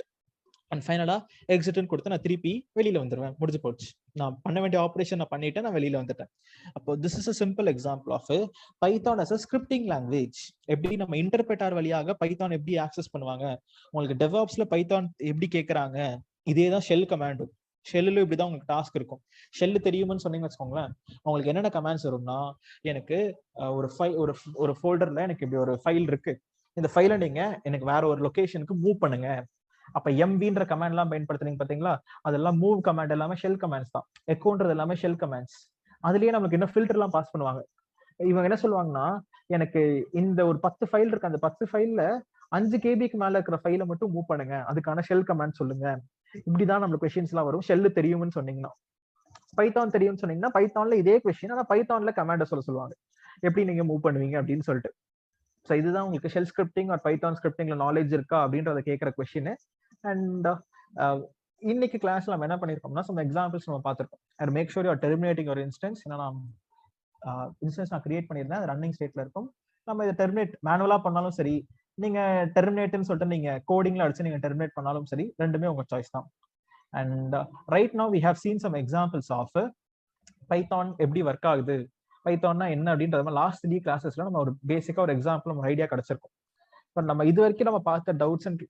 and ஃபைனலா எக்ஸிட்னு கொடுத்து நான் திருப்பி வெளியில வந்துருவேன், முடிஞ்சு போச்சு. நான் பண்ண வேண்டிய ஆப்ரேஷன் நான் பண்ணிட்டு நான் வெளியில வந்துட்டேன். அப்போ this is a simple example of Python as a scripting language. எப்படி நம்ம இன்டர்பிரட்டர் வழியாக பைத்தான் எப்படி ஆக்சஸ் பண்ணுவாங்க, உங்களுக்கு டெவாப்ஸ்ல பைத்தான் எப்படி கேட்கறாங்க, இதே தான் ஷெல் கமாண்டும். ஷெல்லுல இப்படிதான் உங்களுக்கு டாஸ்க் இருக்கும். ஷெல்லு தெரியும்னு சொன்னீங்கன்னு வச்சுக்கோங்களேன், உங்களுக்கு என்னென்ன கமாண்ட்ஸ் வரும்னா, எனக்கு ஒரு ஃபைல், ஒரு ஃபோல்டர்ல எனக்கு இப்படி ஒரு ஃபைல் இருக்கு, இந்த ஃபைலை நீங்க எனக்கு வேற ஒரு லொகேஷனுக்கு மூவ் பண்ணுங்க. அப்ப எம்பின்ற கமாண்ட் எல்லாம் பயன்படுத்துறீங்க பாத்தீங்களா, அதெல்லாம் மூவ் கமாண்ட் எல்லாமே ஷெல் கமாண்ட்ஸ் தான். எக்கோன்றது எல்லாமே ஷெல் கமாண்ட்ஸ். அதுலயே நமக்கு என்ன ஃபில்டர் எல்லாம் பாஸ் பண்ணுவாங்க. இவங்க என்ன சொல்லுவாங்கன்னா, எனக்கு இந்த ஒரு 10 ஃபைல் இருக்கு, அந்த 10 ஃபைல்ல 5 KB மேல இருக்கிற ஃபைலை மட்டும் மூவ் பண்ணுங்க, அதுக்கான ஷெல் கமாண்ட் சொல்லுங்க. இப்படிதான் நம்மளுக்கு கொஸ்டின்ஸ் எல்லாம் வரும். ஷெல்லு தெரியும்னு சொன்னீங்கன்னா, பைத்தான் தெரியும்னு சொன்னீங்கன்னா பைத்தான்ல இதே கொஸ்டின், ஆனா பைத்தான்ல கமாண்ட சொல்லுவாங்க, எப்படி நீங்க மூவ் பண்ணுவீங்க அப்படின்னு சொல்லிட்டு. ஸோ இதுதான் உங்களுக்கு ஷெல் ஸ்கிரிப்டிங் ஆர் பைத்தான் ஸ்கிரிப்டிங்ல நாலேஜ் இருக்கா அப்படின்றத கேட்கிற கொஸ்டின். அண்ட் இன்னைக்கு கிளாஸ்ல நம்ம என்ன பண்ணிருக்கோம்னா, சம் எக்ஸாம்பிள்ஸ் நம்ம பார்த்திருக்கோம். And make sure you are terminating ஒரு இன்ஸ்டன்ஸ். ஏன்னா நான் இன்ஸ்டன்ஸ் நான் கிரியேட் பண்ணியிருந்தேன், அது ரன்னிங் ஸ்டேட்ல இருக்கும். நம்ம இதை டெர்மினேட் மேனுவலா பண்ணாலும் சரி, நீங்க டெர்மினேட்னு சொல்லிட்டு நீங்க கோடிங்ல அடிச்சு நீங்க டெர்மினேட் பண்ணாலும் சரி, ரெண்டுமே உங்க சாய்ஸ் தான். And right now we have seen some examples of Python எப்படி ஒர்க் ஆகுது, பைத்தான்னா என்ன அப்படின்றத லாஸ்ட் 3 கிளாஸஸ்ல நம்ம ஒரு பேசிக்கா ஒரு எக்ஸாம்பிள் ஒரு ஐடியா கிடைச்சிருக்கும். பட் நம்ம இது வரைக்கும் நம்ம பார்த்த டவுட்ஸ் அண்ட்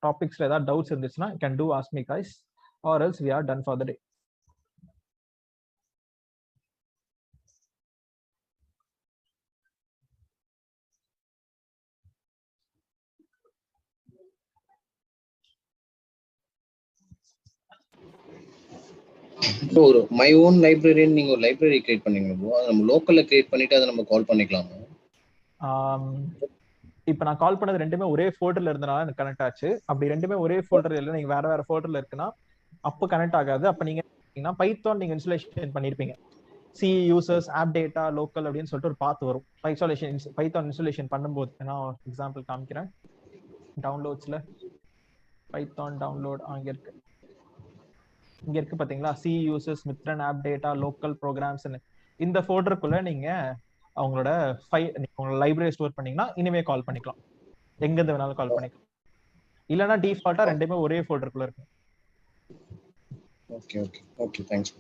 டாபிக்ஸ்ல ஏதாவது டவுட்ஸ் இருந்துச்சுன்னா can to ask me guys, or else we are done for the day. இப்போ ஒரு மை ஓன் லைப்ரரின்னு நீங்க ஒரு லைப்ரரி கிரியேட் பண்ணீங்க ப்ரோ, அதை நம்ம லோக்கல்ல கிரியேட் பண்ணிட்டு அதை நம்ம கால் பண்ணிக்கலாமா? இப்போ நான் கால் பண்ணது ரெண்டுமே ஒரே ஃபோல்டர்ல இருந்தனால எனக்கு கனெக்ட் ஆச்சு. அப்படி ரெண்டுமே ஒரே ஃபோல்டர் இல்லை, நீங்க வேற வேற ஃபோல்டர்ல இருக்குன்னா அப்போ கனெக்ட் ஆகாது. அப்ப நீங்க பைத்தான் நீங்க இன்ஸ்டாலேஷன் பண்ணிருப்பீங்க, C users app data local அப்படின்னு சொல்லிட்டு ஒரு பாத் வரும் பைத்தான் இன்ஸ்டாலேஷன் பண்ணும்போது. நான் எக்ஸாம்பிள் காமிக்கிறேன். டவுன்லோட்ஸ்ல பைத்தான் டவுன்லோட் அங்க இருக்கு. இங்க இருக்கு பாத்தீங்களா, C users Mithran app data local programs. இந்த ஃபோல்டருக்குள்ள நீங்க அவங்களோட உங்களோட லைப்ரரி ஸ்டோர் பண்ணீங்கன்னா இனிமே கால் பண்ணிக்கலாம், எங்க இருந்து வேணாலும் கால் பண்ணிக்கலாம். இல்லைன்னா டிஃபால்ட்டா ரெண்டுமே ஒரே ஃபோல்டருக்குள்ள இருக்கு. Okay okay okay, thanks.